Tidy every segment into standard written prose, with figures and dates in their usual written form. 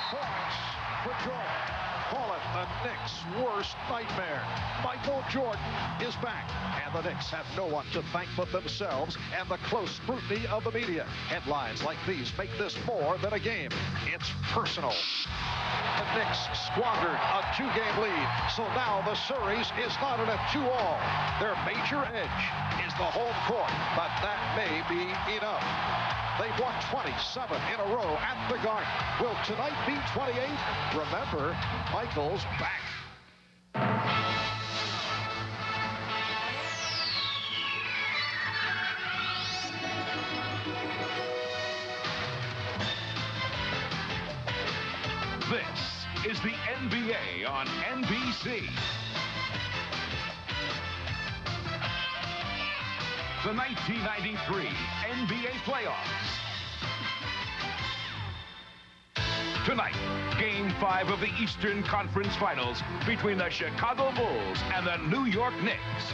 points for Jordan. Call it the Knicks' worst nightmare. Michael Jordan is back, and the Knicks have no one to thank but themselves and the close scrutiny of the media. Headlines like these make this more than a game. It's personal. The Knicks squandered a 2-game lead, so now the series is not at a 2-all. Their major edge is the home court, but that may be enough. They've won 27 in a row at the Garden. Will tonight be 28? Remember, Michael's back. This is the NBA on NBC. The 1993 NBA playoffs. Tonight, Game 5 of the Eastern Conference Finals between the Chicago Bulls and the New York Knicks.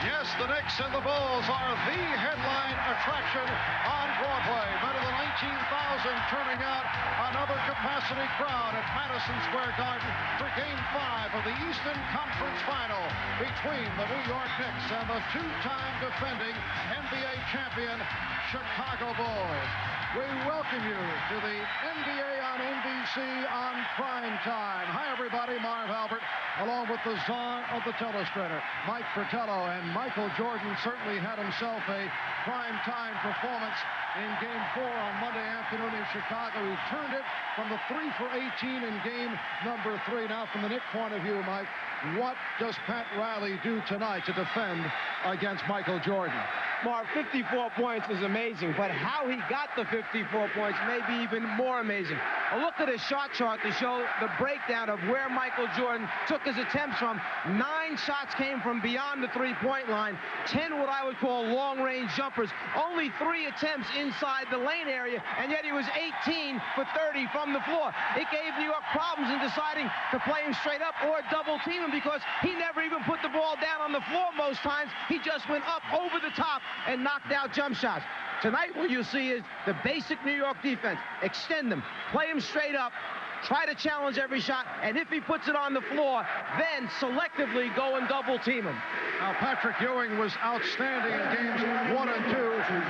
Yes, the Knicks and the Bulls are the headline attraction on Broadway. Better than 19,000 turning out, another capacity crowd at Madison Square Garden for Game 5 of the Eastern Conference Final between the New York Knicks and the two-time defending NBA champion Chicago Bulls. We welcome you to the NBA on NBC on prime time. Hi, everybody. Marv Albert, along with the czar of the telestrator, Mike Fratello. And Michael Jordan certainly had himself a prime time performance in Game 4 on Monday afternoon in Chicago. He turned it from the 3 for 18 in game number 3. Now, from the Knicks point of view, Mike, what does Pat Riley do tonight to defend against Michael Jordan? Mark, 54 points is amazing, but how he got the 54 points may be even more amazing. A look at his shot chart to show the breakdown of where Michael Jordan took his attempts from. 9 shots came from beyond the three-point line, 10 what I would call long-range jumpers, only 3 attempts inside the lane area, and yet he was 18 for 30 from the floor. It gave New York problems in deciding to play him straight up or double team him because he never even put the ball down on the floor most times. He just went up over the top and knocked out jump shots. Tonight, what you'll see is the basic New York defense. Extend them, play him straight up, try to challenge every shot, and if he puts it on the floor, then selectively go and double team him. Now, Patrick Ewing was outstanding in games 1 and 2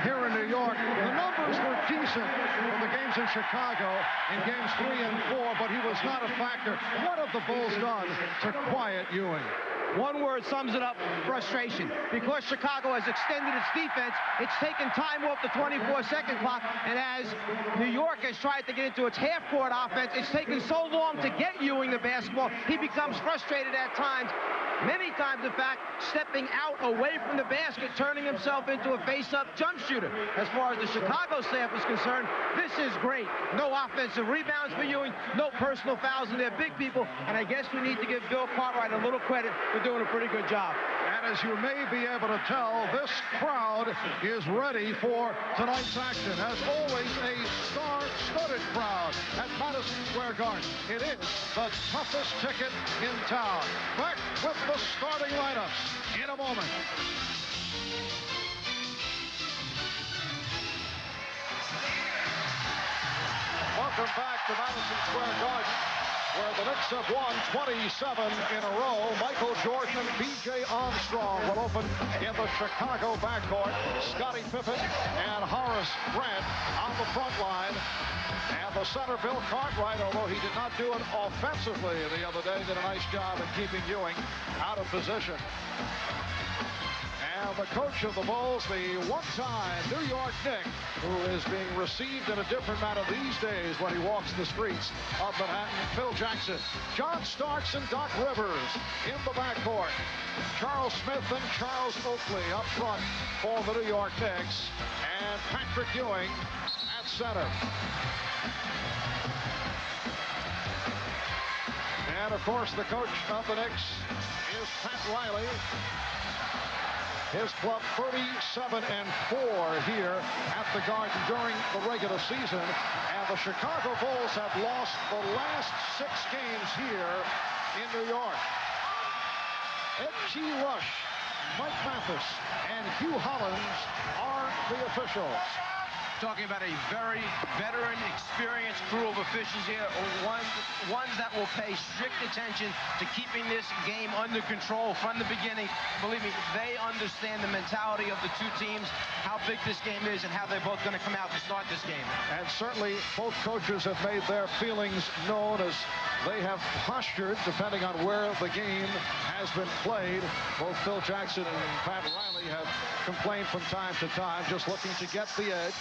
here in New York. The numbers were decent for the games in Chicago in games 3 and 4, but he was not a factor. What have the Bulls done to quiet Ewing? One word sums it up: frustration. Because Chicago has extended its defense, it's taken time off the 24-second clock, and as New York has tried to get into its half-court offense, it's taken so long to get Ewing the basketball, he becomes frustrated at times. Many times, in fact, stepping out away from the basket, turning himself into a face-up jump shooter. As far as the Chicago staff is concerned, this is great. No offensive rebounds for Ewing, no personal fouls, and they're big people, and I guess we need to give Bill Cartwright a little credit for doing a pretty good job. And as you may be able to tell, this crowd is ready for tonight's action. As always, a star-studded crowd at Madison Square Garden. It is the toughest ticket in town. Back with the starting lineups in a moment. Welcome back to Madison Square Garden, where the Knicks have won 27 in a row. Michael Jordan and B.J. Armstrong will open in the Chicago backcourt. Scottie Pippen and Horace Grant on the front line. And the center, Bill Cartwright, although he did not do it offensively the other day, did a nice job in keeping Ewing out of position. And the coach of the Bulls, the one-time New York Knick, who is being received in a different manner these days when he walks the streets of Manhattan, Phil Jackson. John Starks and Doc Rivers in the backcourt. Charles Smith and Charles Oakley up front for the New York Knicks. And Patrick Ewing at center. And, of course, the coach of the Knicks is Pat Riley. His club 37-4 here at the Garden during the regular season. And the Chicago Bulls have lost the last 6 games here in New York. Ed G. Rush, Mike Mathis, and Hugh Hollins are the officials. Talking about a very veteran, experienced crew of officials here, ones that will pay strict attention to keeping this game under control from the beginning. Believe me, they understand the mentality of the two teams, how big this game is, and how they're both going to come out to start this game. And certainly both coaches have made their feelings known as they have postured, depending on where the game has been played. Both Phil Jackson and Pat Riley have complained from time to time, just looking to get the edge.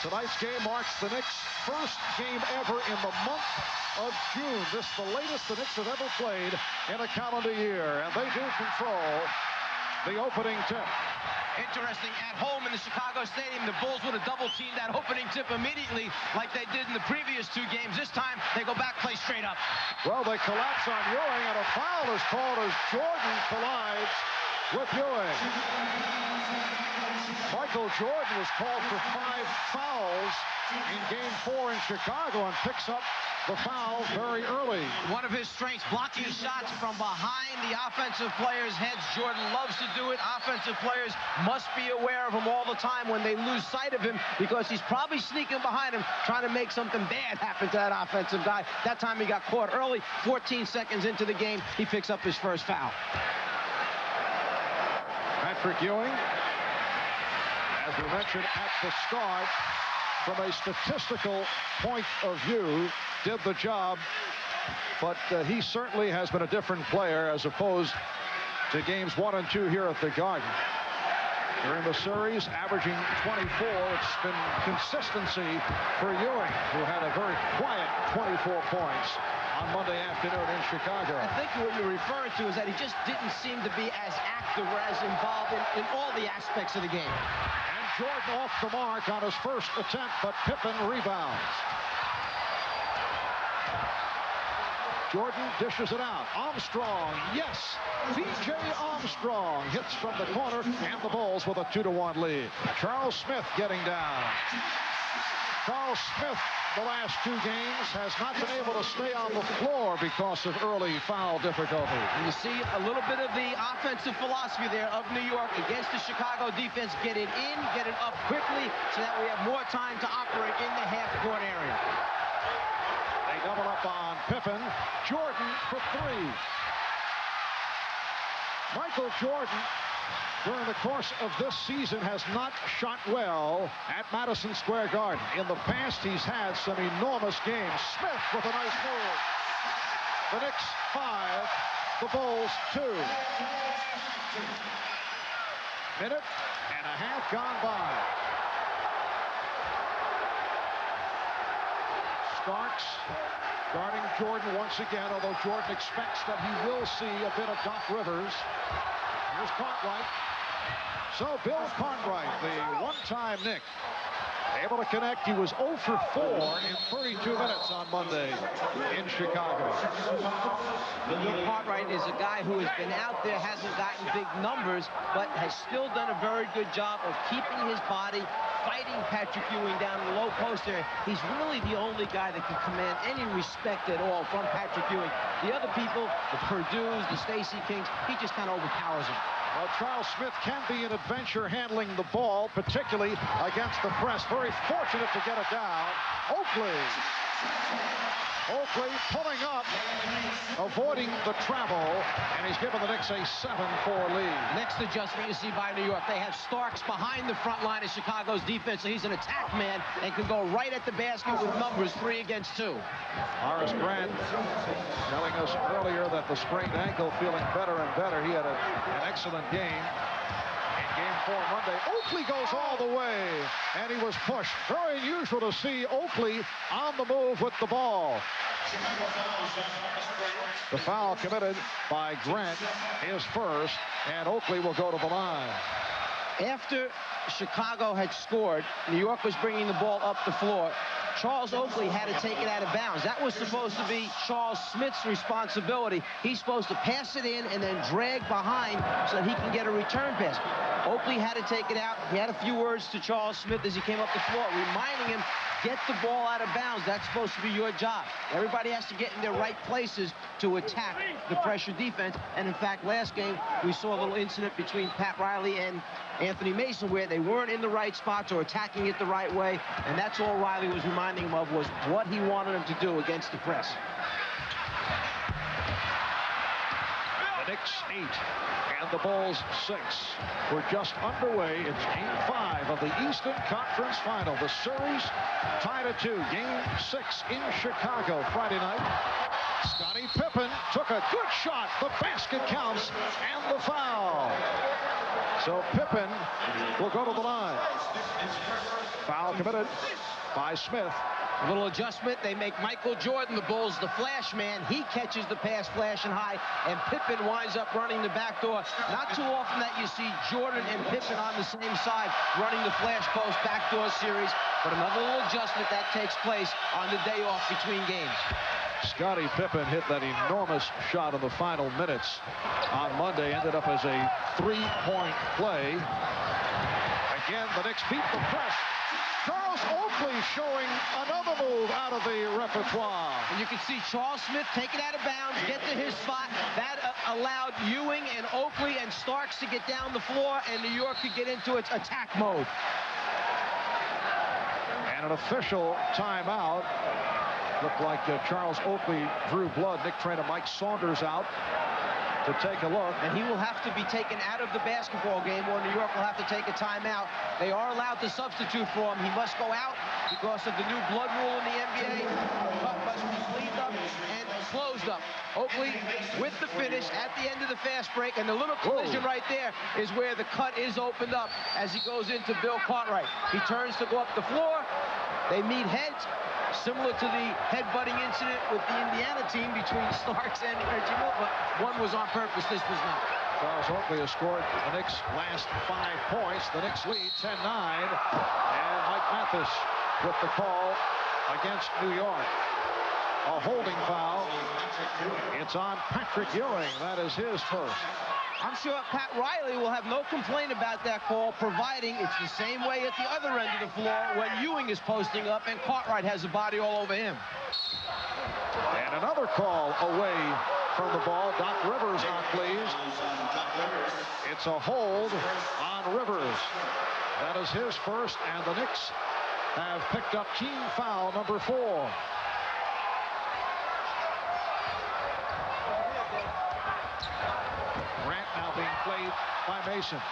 Tonight's game marks the Knicks' first game ever in the month of June. This is the latest the Knicks have ever played in a calendar year, and they do control the opening tip. Interesting, at home in the Chicago Stadium, the Bulls would have double-teamed that opening tip immediately like they did in the previous two games. This time, they go back, play straight up. Well, they collapse on Ewing, and a foul is called as Jordan collides with Ewing. Michael Jordan was called for 5 fouls in Game 4 in Chicago and picks up the foul very early. One of his strengths, blocking shots from behind the offensive players' heads. Jordan loves to do it. Offensive players must be aware of him all the time when they lose sight of him, because he's probably sneaking behind him, trying to make something bad happen to that offensive guy. That time he got caught early. 14 seconds into the game, he picks up his first foul. Patrick Ewing, as we mentioned at the start, from a statistical point of view, did the job, but he certainly has been a different player as opposed to games 1 and 2 here at the Garden. During the series, averaging 24, it's been consistency for Ewing, who had a very quiet 24 points on Monday afternoon in Chicago. I think what you're referring to is that he just didn't seem to be as active or as involved in all the aspects of the game. And Jordan off the mark on his first attempt, but Pippen rebounds. Jordan dishes it out. Armstrong, yes! P.J. Armstrong hits from the corner, and the Bulls with a 2-1 lead. Charles Smith getting down. Charles Smith, the last 2 games, has not been able to stay on the floor because of early foul difficulty. And you see a little bit of the offensive philosophy there of New York against the Chicago defense. Get it in, get it up quickly, so that we have more time to operate in the half-court area. They double up on Pippen. Jordan for 3. Michael Jordan, during the course of this season, has not shot well at Madison Square Garden. In the past, he's had some enormous games. Smith with a nice move. The Knicks 5, the Bulls 2. Minute and a half gone by. Starks guarding Jordan once again, although Jordan expects that he will see a bit of Doc Rivers. Here's Cartwright. So Bill Cartwright, the one-time Knick, able to connect. He was 0 for 4 in 32 minutes on Monday in Chicago. Bill Cartwright is a guy who has been out there, hasn't gotten big numbers, but has still done a very good job of keeping his body, fighting Patrick Ewing down in the low post there. He's really the only guy that can command any respect at all from Patrick Ewing. The other people, the Purdue's, the Stacey Kings, he just kind of overpowers them. Well, Charles Smith can be an adventure handling the ball, particularly against the press. Very fortunate to get it down. Oakley pulling up, avoiding the travel, and he's given the Knicks a 7-4 lead. Next adjustment you see by New York. They have Starks behind the front line of Chicago's defense, so he's an attack man and can go right at the basket with numbers 3 against 2. Horace Grant telling us earlier that the sprained ankle feeling better and better. He had an excellent game. Game 4 Monday. Oakley goes all the way, and he was pushed. Very unusual to see Oakley on the move with the ball. The foul committed by Grant is first, and Oakley will go to the line. After Chicago had scored, New York was bringing the ball up the floor. Charles Oakley had to take it out of bounds. That was supposed to be Charles Smith's responsibility. He's supposed to pass it in and then drag behind so that he can get a return pass. Oakley had to take it out. He had a few words to Charles Smith as he came up the floor, reminding him, get the ball out of bounds. That's supposed to be your job. Everybody has to get in their right places to attack the pressure defense. And in fact, last game, we saw a little incident between Pat Riley and Anthony Mason where they weren't in the right spots or attacking it the right way. And that's all Riley was reminding him of, was what he wanted him to do against the press. The Knicks 8 and the Bulls 6. We're just underway. It's Game 5 of the Eastern Conference Final. The series tied at 2. Game 6 in Chicago Friday night. Scottie Pippen took a good shot. The basket counts and the foul. So Pippen will go to the line. Foul committed by Smith. A little adjustment. They make Michael Jordan, the Bulls, the flash man. He catches the pass flashing high, and Pippen winds up running the back door. Not too often that you see Jordan and Pippen on the same side running the flash post backdoor series, but another little adjustment that takes place on the day off between games. Scottie Pippen hit that enormous shot in the final minutes on Monday. Ended up as a three-point play. Again, the Knicks beat the press. Charles Oakley showing another move out of the repertoire. And you can see Charles Smith take it out of bounds, get to his spot. That allowed Ewing and Oakley and Starks to get down the floor, and New York to get into its attack mode. And an official timeout. Looked like Charles Oakley drew blood. Nick trainer Mike Saunders out to take a look. And he will have to be taken out of the basketball game, or New York will have to take a timeout. They are allowed to substitute for him. He must go out because of the new blood rule in the NBA. Cut must be cleaned up and closed up. Oakley with the finish at the end of the fast break, and the little collision right there is where the cut is opened up as he goes into Bill Cartwright. He turns to go up the floor. They meet heads. Similar to the headbutting incident with the Indiana team between Starks and Reggie Miller, but one was on purpose, this was not. Charles Oakley has scored the Knicks' last 5 points. The Knicks lead 10-9, and Mike Mathis with the call against New York. A holding foul. It's on Patrick Ewing. That is his first. I'm sure Pat Riley will have no complaint about that call, providing it's the same way at the other end of the floor when Ewing is posting up and Cartwright has a body all over him. And another call away from the ball. Doc Rivers not pleased. It's a hold on Rivers. That is his first, and the Knicks have picked up team foul number 4. Grant now being played by Mason.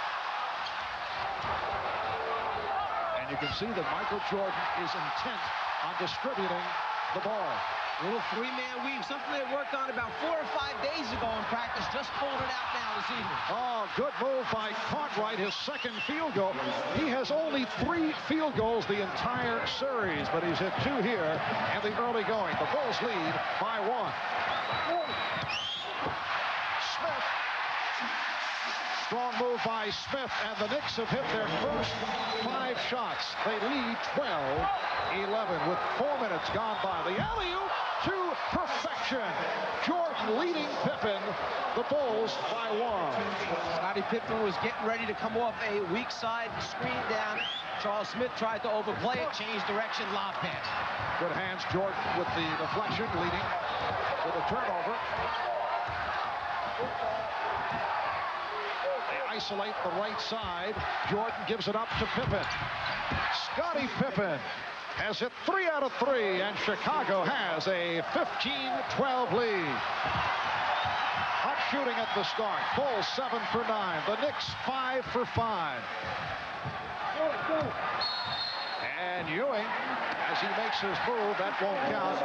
And you can see that Michael Jordan is intent on distributing the ball. A little three-man weave, something they worked on about 4 or 5 days ago in practice, just pulled it out now this evening. Oh, good move by Cartwright, his second field goal. He has only 3 field goals the entire series, but he's hit 2 here in the early going. The Bulls lead by 1. Smith. Strong move by Smith, and the Knicks have hit their first 5 shots. They lead 12-11 with 4 minutes gone by. The alley-oop to perfection. Jordan leading Pippen, the Bulls by 1. Scottie Pippen was getting ready to come off a weak side screen down. Charles Smith tried to overplay it, changed direction, lob pass. Good hands, Jordan with the deflection, leading to the turnover. They isolate the right side. Jordan gives it up to Pippen. Scottie Pippen has hit 3 out of 3, and Chicago has a 15-12 lead. Hot shooting at the start. Bulls 7 for 9. The Knicks 5 for 5. And Ewing, as he makes his move, that won't count.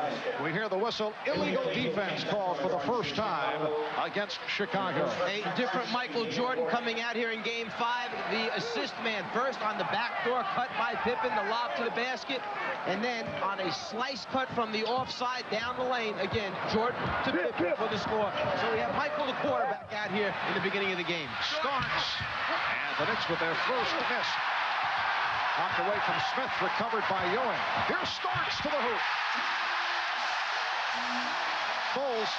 We hear the whistle. Illegal defense called for the first time against Chicago. A different Michael Jordan coming out here in Game 5. The assist man first on the backdoor cut by Pippen, the lob to the basket, and then on a slice cut from the offside down the lane. Again, Jordan to Pippen for the score. So we have Michael, the quarterback, out here in the beginning of the game. Starks. And the Knicks with their first miss. Knocked away from Smith, recovered by Ewing. Here's Starks to the hoop. Bulls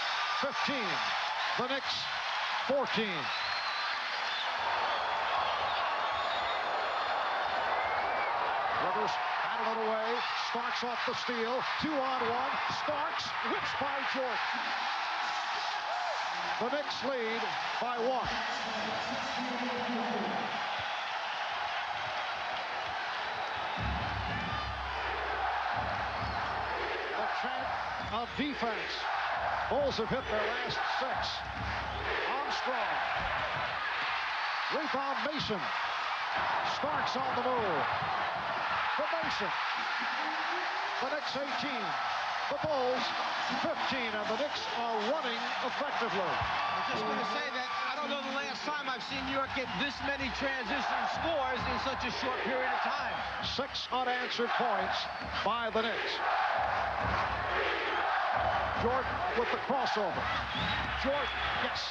15. The Knicks 14. force. Batted it away. Starks off the steal. 2-on-1. Starks whips by Jordan. The Knicks lead by 1. The chant of defense. Bulls have hit their last 6. Armstrong. Rebound Mason. Starks on the move. For Mason. The Knicks 18. The Bulls 15, and the Knicks are running effectively. I'm just going to say that I don't know the last time I've seen New York get this many transition scores in such a short period of time. 6 unanswered points by the Knicks. Jordan with the crossover. Jordan, yes.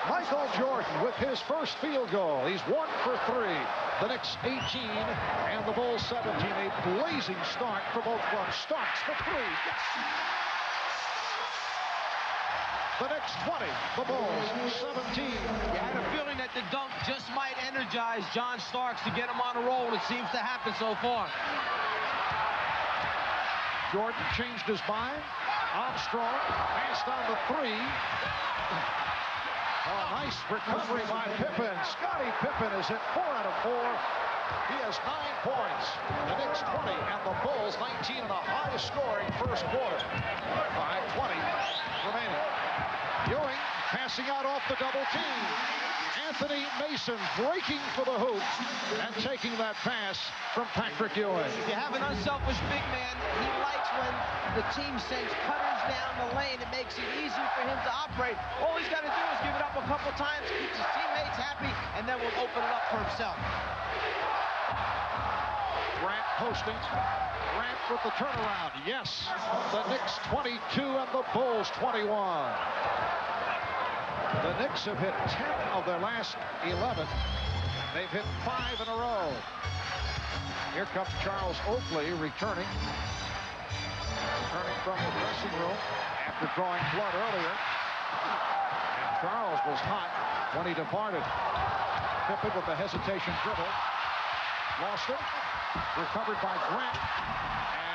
Michael Jordan with his first field goal. He's 1 for 3. The Knicks 18 and the Bulls 17. A blazing start for both clubs. Starks for 3. Yes. The Knicks 20. The Bulls 17. You had a feeling that the dunk just might energize John Starks to get him on a roll, and it seems to happen so far. Jordan changed his mind. Armstrong passed on the 3. Oh, nice recovery by Pippen. Scottie Pippen is hit 4 out of 4. He has 9 points. The Knicks 20 and the Bulls 19 in a high-scoring first quarter. 5:20 remaining. Ewing passing out off the double team. Anthony Mason breaking for the hoop and taking that pass from Patrick Ewing. If you have an unselfish big man, he likes when the team sends cutters down the lane. It makes it easier for him to operate. All he's got to do is give it up a couple times, keeps his teammates happy, and then will open it up for himself. Grant posting. Grant with the turnaround. Yes. The Knicks 22 and the Bulls 21. The Knicks have hit 10 of their last 11. They've hit 5 in a row. Here comes Charles Oakley returning. Returning from the dressing room after drawing blood earlier. And Charles was hot when he departed. Pippen with the hesitation dribble. Lost it. Recovered by Grant.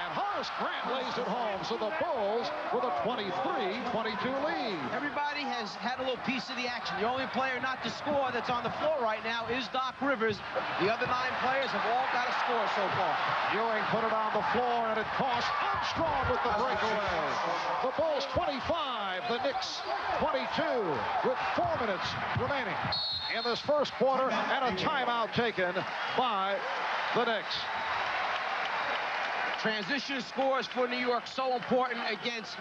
And Horace Grant lays it home. So the Bulls with a 23-22 lead. Everybody has had a little piece of the action. The only player not to score that's on the floor right now is Doc Rivers. The other 9 players have all got a score so far. Ewing put it on the floor, and it cost Armstrong with the breakaway. The Bulls 25, the Knicks 22 with 4 minutes remaining in this first quarter, and a timeout taken by the Knicks. Transition scores for New York so important against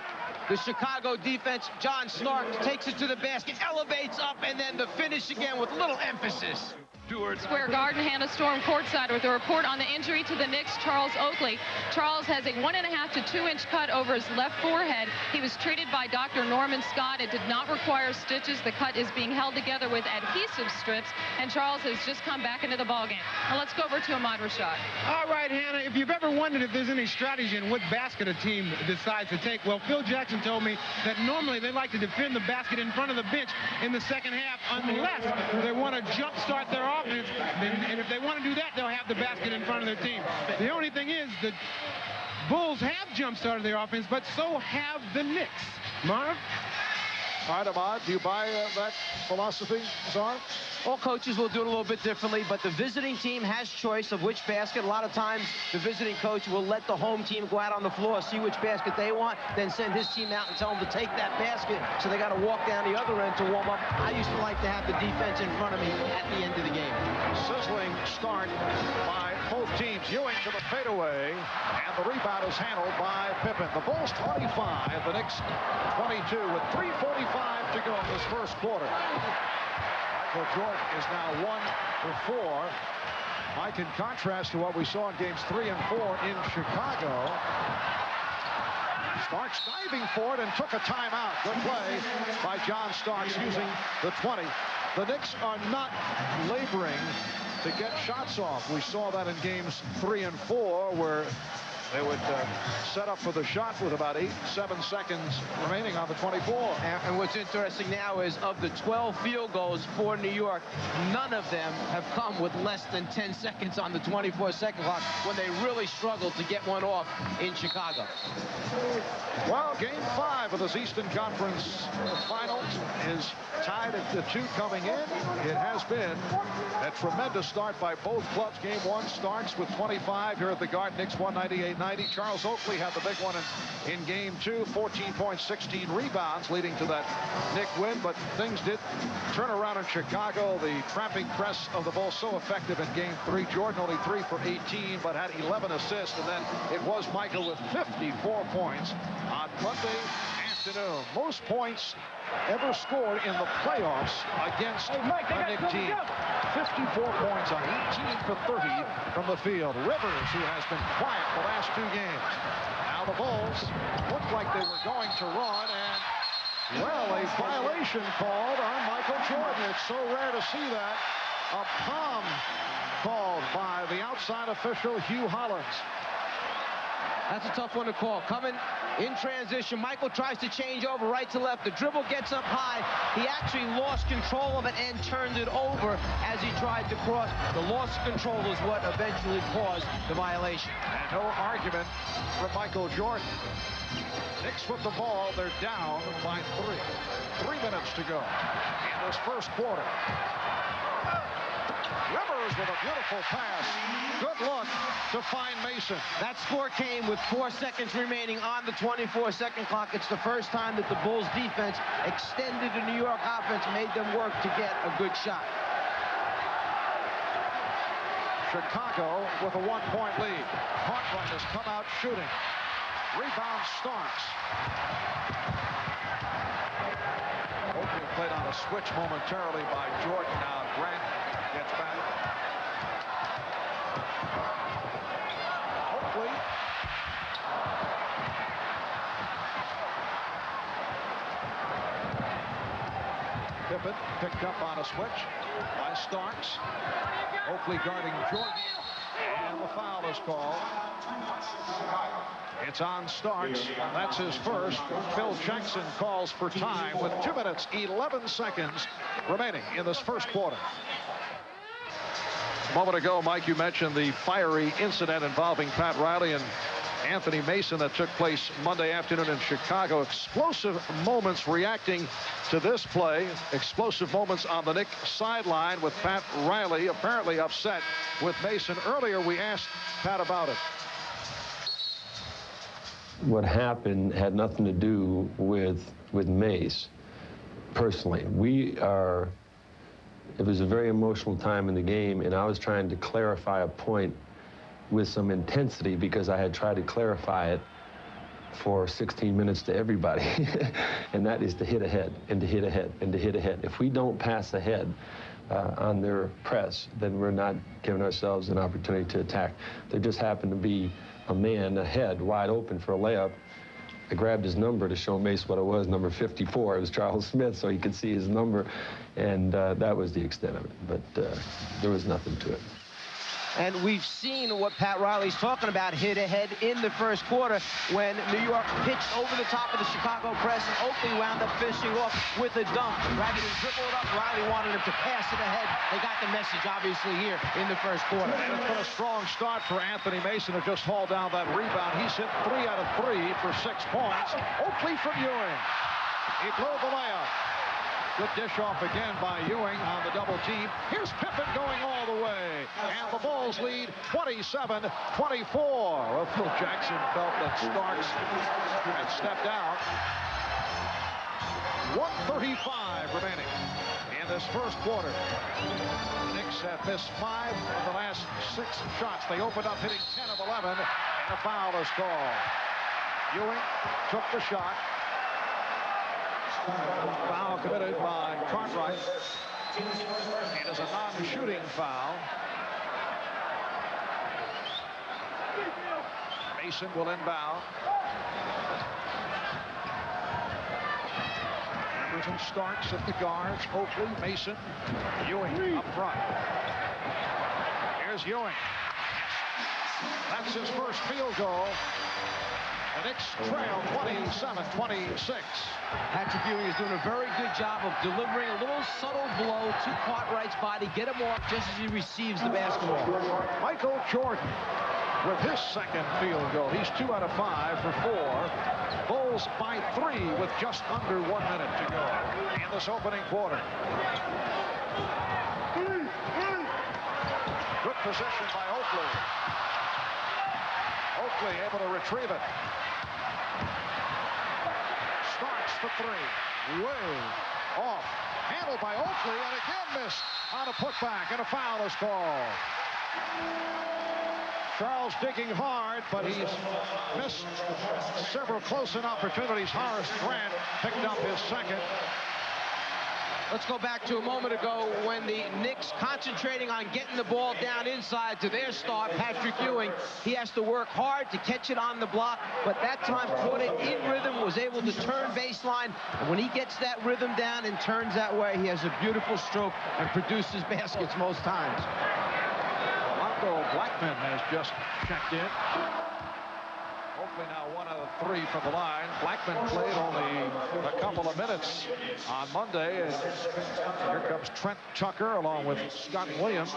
the Chicago defense. John Starks takes it to the basket, elevates up, and then the finish again with a little emphasis. Square Garden, Hannah Storm courtside with a report on the injury to the Knicks, Charles Oakley. Charles has a 1.5 to 2 inch cut over his left forehead. He was treated by Dr. Norman Scott. It did not require stitches. The cut is being held together with adhesive strips, and Charles has just come back into the ballgame. Now let's go over to Ahmad Rashad. All right, Hannah, if you've ever wondered if there's any strategy in what basket a team decides to take, well, Phil Jackson told me that normally they like to defend the basket in front of the bench in the second half unless they want to jumpstart their offense. And if they want to do that, they'll have the basket in front of their team. The only thing is the Bulls have jump-started their offense, but so have the Knicks. Marv? All right, Ahmad, do you buy that philosophy, Czar? All coaches will do it a little bit differently, but the visiting team has choice of which basket. A lot of times, the visiting coach will let the home team go out on the floor, see which basket they want, then send his team out and tell them to take that basket, so they got to walk down the other end to warm up. I used to like to have the defense in front of me at the end of the game. Sizzling start by both teams. Ewing to the fadeaway, and the rebound is handled by Pippen. The Bulls 25, the Knicks 22 with 3:45 to go in this first quarter. Michael Jordan is now 1 for 4. Mike, in contrast to what we saw in games 3 and 4 in Chicago, Starks diving for it and took a timeout. Good play by John Starks using the 20. The Knicks are not laboring to get shots off. We saw that in games 3 and 4 where They would set up for the shot with about 7 seconds remaining on the 24. And what's interesting now is of the 12 field goals for New York, none of them have come with less than 10 seconds on the 24-second clock when they really struggled to get one off in Chicago. Well, game 5 of this Eastern Conference Finals is tied at the 2 coming in. It has been a tremendous start by both clubs. Game 1 starts with 25 here at the Garden. Knicks 198-90. Charles Oakley had the big one in game 2. 14 points, 16 rebounds, leading to that Knick win. But things did turn around in Chicago. The trapping press of the Bulls so effective in game 3. Jordan only 3 for 18, but had 11 assists. And then it was Michael with 54 points on Monday afternoon. Most points ever scored in the playoffs against a Knick team. 54 points on 18 for 30 from the field. Rivers, who has been quiet the last 2 games. Now the Bulls looked like they were going to run, and, well, a violation called on Michael Jordan. It's so rare to see that. A palm called by the outside official, Hugh Hollins. That's a tough one to call. Coming in transition, Michael tries to change over right to left. The dribble gets up high. He actually lost control of it and turned it over as he tried to cross. The loss of control is what eventually caused the violation. And no argument from Michael Jordan. Knicks with the ball. They're down by 3. 3 minutes to go in this first quarter. Rivers with a beautiful pass. Good look to find Mason. That score came with 4 seconds remaining on the 24-second clock. It's the first time that the Bulls defense extended the New York offense, made them work to get a good shot. Chicago with a 1-point lead. Cartwright has come out shooting. Rebound Starks. Oakley played on a switch momentarily by Jordan. Now Grant gets back. Oakley. Pippen picked up on a switch by Starks. Oakley guarding Jordan. And the foul is called. It's on Starks. That's his first. Phil Jackson calls for time with 2 minutes, 11 seconds remaining in this first quarter. A moment ago, Mike, you mentioned the fiery incident involving Pat Riley and Anthony Mason that took place Monday afternoon in Chicago. Explosive moments reacting to this play. Explosive moments on the Knicks sideline with Pat Riley apparently upset with Mason. Earlier, we asked Pat about it. What happened had nothing to do with Mace personally. It was a very emotional time in the game, and I was trying to clarify a point with some intensity because I had tried to clarify it for 16 minutes to everybody. And that is to hit ahead and to hit ahead and to hit ahead. If we don't pass ahead on their press, then we're not giving ourselves an opportunity to attack. There just happened to be a man ahead wide open for a layup. I grabbed his number to show Mace what it was, number 54. It was Charles Smith, so he could see his number, and that was the extent of it. But there was nothing to it. And we've seen what Pat Riley's talking about, hit ahead in the first quarter when New York pitched over the top of the Chicago press, and Oakley wound up finishing off with a dunk. Rather than dribble it up, Riley wanted him to pass it ahead. They got the message, obviously, here in the first quarter. And it's been a strong start for Anthony Mason, who just hauled down that rebound. He's hit 3 out of 3 for 6 points. Oakley from Ewing. He blew the layup. Good dish off again by Ewing on the double team. Here's Pippen going all the way. And the Bulls lead 27-24. Well, Phil Jackson felt that Starks had stepped out. 1:35 remaining in this first quarter. The Knicks have missed 5 of the last 6 shots. They opened up hitting 10 of 11, and a foul is called. Ewing took the shot. Foul committed by Cartwright. It is a non-shooting foul. Mason will inbound. Rivers and Starks at the guards. Oakley, Mason, Ewing up front. Here's Ewing. That's his first field goal. The Knicks trail 27-26. Patrick Ewing is doing a very good job of delivering a little subtle blow to Cartwright's body, get him off just as he receives the basketball. Michael Jordan with his second field goal. He's 2 out of 5 for 4. Bulls by 3 with just under 1 minute to go in this opening quarter. Good position by Oakley. Oakley able to retrieve it. Starks for 3. Way off. Handled by Oakley and again missed on a putback, and a foul is called. Charles digging hard, but he's missed several close-in opportunities. Horace Grant picked up his second. Let's go back to a moment ago when the Knicks concentrating on getting the ball down inside to their star, Patrick Ewing. He has to work hard to catch it on the block, but that time caught it in rhythm, was able to turn baseline. And when he gets that rhythm down and turns that way, he has a beautiful stroke and produces baskets most times. Blackman has just checked in. Oakley now 1 out of 3 from the line. Blackman played only a couple of minutes on Monday. And here comes Trent Tucker along with Scott Williams.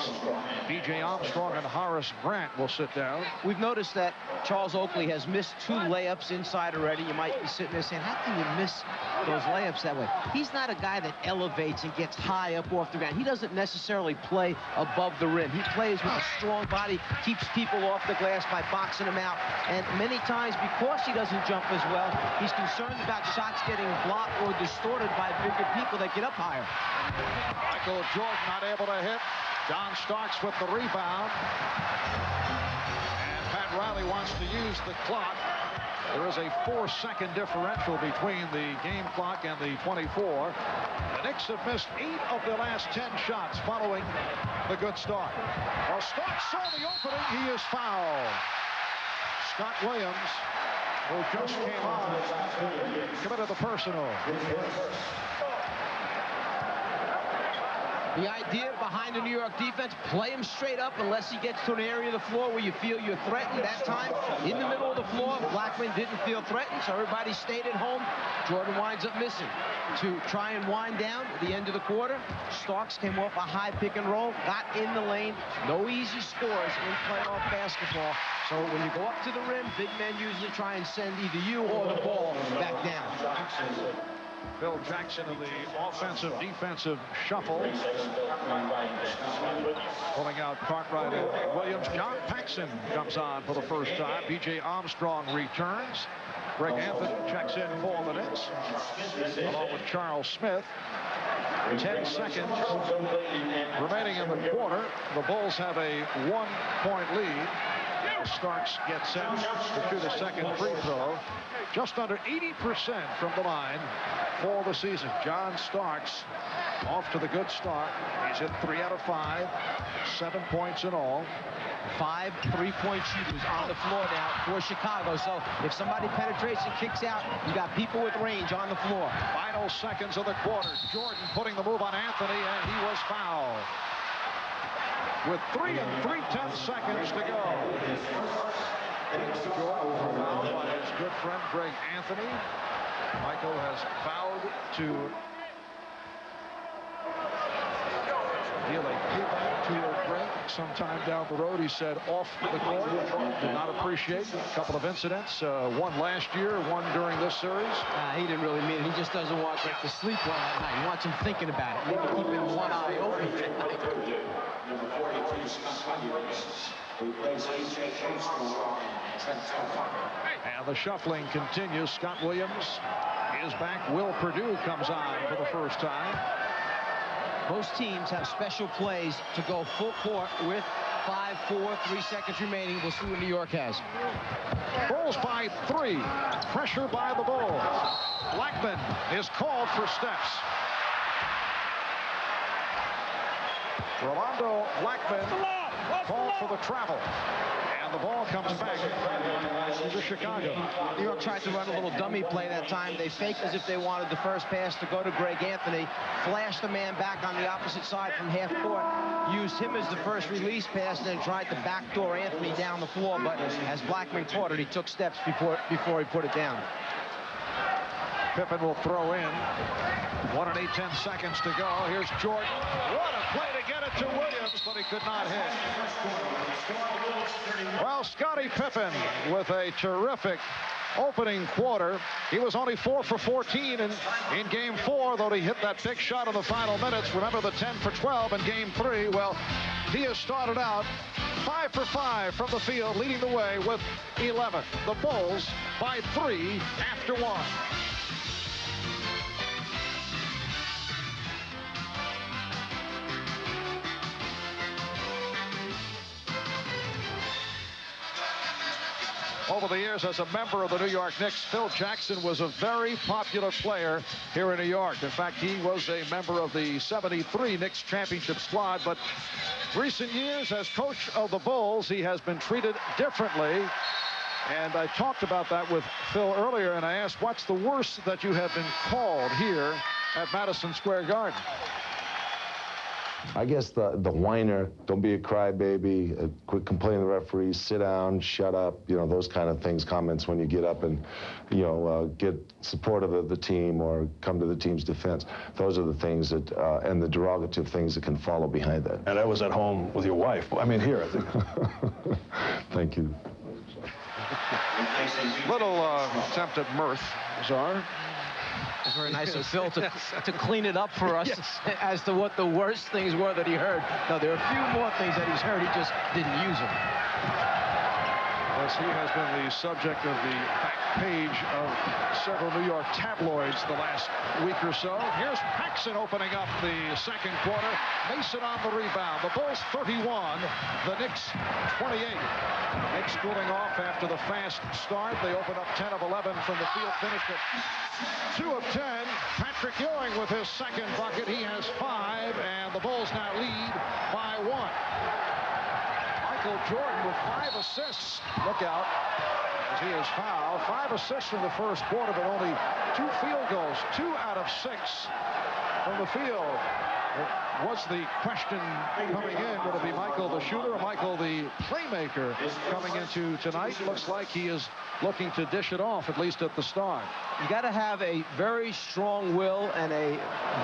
B.J. Armstrong and Horace Grant will sit down. We've noticed that Charles Oakley has missed 2 layups inside already. You might be sitting there saying, how can you miss those layups that way? He's not a guy that elevates and gets high up off the ground. He doesn't necessarily play above the rim. He plays with a strong body, keeps people off the glass by boxing them out. And many times, because he doesn't jump as well, he's concerned about shots getting blocked or distorted by bigger people that get up higher. Michael Jordan not able to hit. John Starks with the rebound. And Pat Riley wants to use the clock. There is a 4-second differential between the game clock and the 24. The Knicks have missed 8 of their last 10 shots following the good start. Well, Starks saw the opening. He is fouled. Scott Williams, who just came on, committed the personal. The idea behind the New York defense, play him straight up unless he gets to an area of the floor where you feel you're threatened. That time, in the middle of the floor, Blackman didn't feel threatened, so everybody stayed at home. Jordan winds up missing. To try and wind down at the end of the quarter, Starks came off a high pick and roll, got in the lane. No easy scores in playoff basketball. So when you go up to the rim, big men usually try and send either you or the ball back down. Phil Jackson in the offensive-defensive shuffle. Pulling out Cartwright and Williams. John Paxson comes on for the first time. B.J. Armstrong returns. Greg Anthony checks in for the Knicks, along with Charles Smith. 10 seconds remaining in the quarter. The Bulls have a 1-point lead. Starks gets set to shoot a second free throw. Just under 80% from the line for the season. John Starks off to the good start. He's hit 3 out of 5, 7 points in all. 5 3-point shooters on the floor now for Chicago. So if somebody penetrates and kicks out, you got people with range on the floor. Final seconds of the quarter. Jordan putting the move on Anthony, and he was fouled. With 3 3/10 seconds to go. Jordan fouled by his good friend Greg Anthony. Michael has vowed to deal a payback to Greg sometime down the road. He said off the court, did not appreciate a couple of incidents. One last year, one during this series. He didn't really mean it. He just doesn't want Greg to sleep well at night. He wants him thinking about it. Maybe keeping one eye open tonight. And the shuffling continues. Scott Williams is back. Will Perdue comes on for the first time. Most teams have special plays to go full court with 5-4, 3 seconds remaining. We'll see what New York has. Bulls by 3. Pressure by the Bulls. Blackman is called for steps. Rolando Blackman called for the travel. And And the ball comes back to Chicago. New York tried to run a little dummy play that time. They faked as if they wanted the first pass to go to Greg Anthony, flashed the man back on the opposite side from half court, used him as the first release pass, and then tried to backdoor Anthony down the floor. But as Blackman caught it, he took steps before he put it down. Pippen will throw in. 1 and 8 seconds to go. Here's Jordan. What a play to get it to Williams, but he could not hit. Well, Scottie Pippen with a terrific opening quarter. He was only 4 for 14 in game 4, though he hit that big shot in the final minutes. Remember the 10 for 12 in game 3? Well, he has started out 5 for 5 from the field, leading the way with 11. The Bulls by 3 after 1. Over the years as a member of the New York Knicks, Phil Jackson was a very popular player here in New York. In fact, he was a member of the '73 Knicks championship squad. But recent years as coach of the Bulls, he has been treated differently. And I talked about that with Phil earlier, and I asked, what's the worst that you have been called here at Madison Square Garden? I guess the whiner, don't be a crybaby, quit complaining to the referees, sit down, shut up, you know, those kind of things, comments when you get up and, you know, get supportive of the team or come to the team's defense. Those are the things that, and the derogative things that can follow behind that. And I was at home with your wife. I mean, here, I think. Thank you. Little attempt at mirth, Czar. It's very nice of Phil to clean it up for us as to what the worst things were that he heard. No, there are a few more things that he's heard. He just didn't use them. Yes, he has been the subject of the back page of several New York tabloids the last week or so. Here's Paxson opening up the second quarter. Mason on the rebound. The Bulls 31, the Knicks 28. Knicks cooling off after the fast start. They open up 10 of 11 from the field, finished at 2 of 10. Patrick Ewing with his second bucket. He has 5, and the Bulls now lead by 1. Michael Jordan with 5 assists. Look out as he is fouled. 5 assists in the first quarter, but only 2 field goals. 2 out of 6 from the field. What's the question coming in? Will it be Michael the shooter or Michael the playmaker coming into tonight? Looks like he is looking to dish it off, at least at the start. You got to have a very strong will and a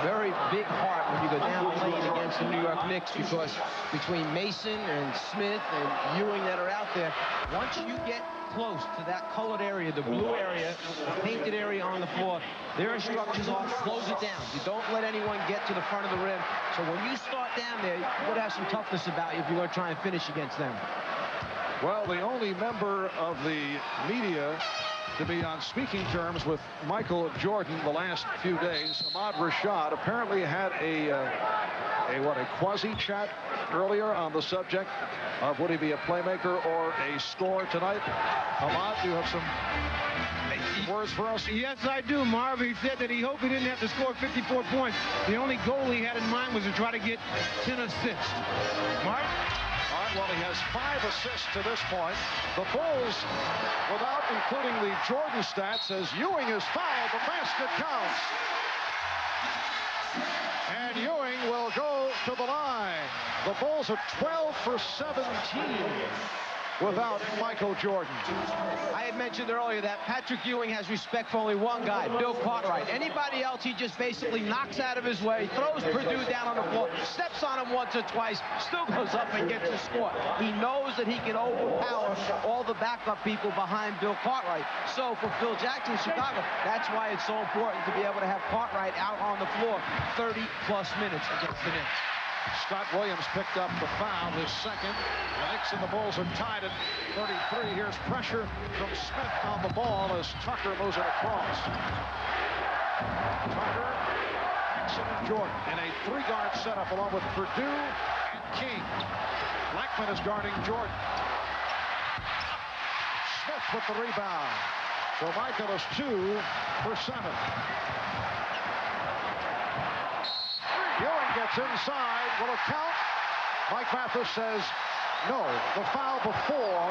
very big heart when you go down the lane against the New York Knicks, because between Mason and Smith and Ewing that are out there, once you get close to that colored area, the blue area, the painted area on the floor, their instructions are close it down. You don't let anyone get to the front of the rim. So when you start down there, you got to have some toughness about you if you're going to try and finish against them. Well, the only member of the media to be on speaking terms with Michael Jordan the last few days, Ahmad Rashad, apparently had a quasi-chat earlier on the subject of would he be a playmaker or a scorer tonight. Ahmad, do you have some words for us? Yes, I do, Marv. He said that he hoped he didn't have to score 54 points. The only goal he had in mind was to try to get 10 assists. Marv? All right, well, he has 5 assists to this point. The Bulls, without including the Jordan stats, as Ewing is fouled, the basket counts. And Ewing will go to the line. The Bulls are 12 for 17 without Michael Jordan. I had mentioned earlier that Patrick Ewing has respect for only one guy, Bill Cartwright. Anybody else, he just basically knocks out of his way, throws Purdue down on the floor, steps on him once or twice, still goes up and gets a score. He knows that he can overpower all the backup people behind Bill Cartwright. So for Phil Jackson, Chicago, that's why it's so important to be able to have Cartwright out on the floor 30-plus minutes against the Knicks. Scott Williams picked up the foul, his second. The Knicks and the Bulls are tied at 33. Here's pressure from Smith on the ball as Tucker moves it across. Tucker, Jackson, and Jordan in a 3-guard setup along with Purdue and King. Blackman is guarding Jordan. Smith with the rebound. So Michael is 2 for 7. Ewing gets inside. Will it count? Mike Mathis says No, the foul before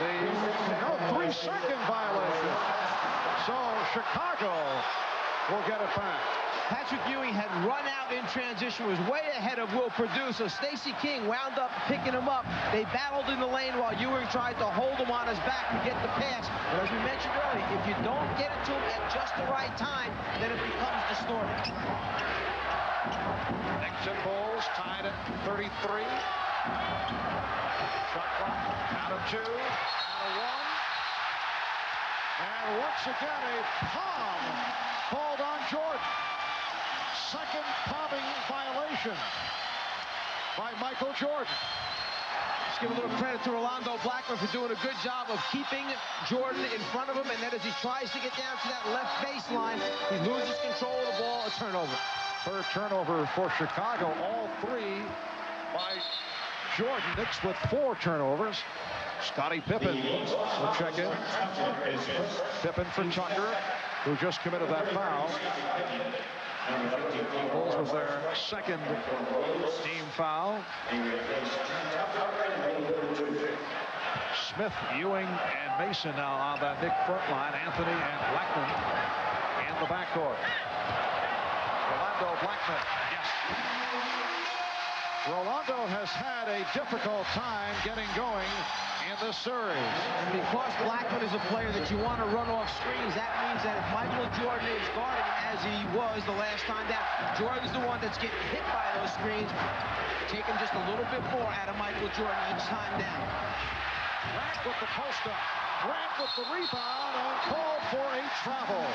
the 3-second violation. So Chicago will get it back. Patrick Ewing had run out in transition, was way ahead of Will Perdue, so Stacey King wound up picking him up. They battled in the lane while Ewing tried to hold him on his back and get the pass. But as we mentioned earlier, if you don't get it to him at just the right time, then it becomes distorted. Knicks and Bulls tied at 33. Shot clock out of 2, out of 1. And once again, a palm called on Jordan. Second palming violation by Michael Jordan. Let's give a little credit to Rolando Blackman for doing a good job of keeping Jordan in front of him, and then as he tries to get down to that left baseline, he loses control of the ball, a turnover. Third turnover for Chicago, all 3 by Jordan. Knicks with 4 turnovers. Scottie Pippen will check in. Pippen for Tucker, who just committed that foul. Bulls was their second team foul. Smith, Ewing, and Mason now on that Knick front line. Anthony and Blackman in the backcourt. Rolando Blackman, yes. Rolando has had a difficult time getting going in this series. And because Blackman is a player that you want to run off screens, that means that if Michael Jordan is guarding as he was the last time down, Jordan's the one that's getting hit by those screens, taking just a little bit more out of Michael Jordan each time down. Grant with the post-up. Grant with the rebound and called for a travel.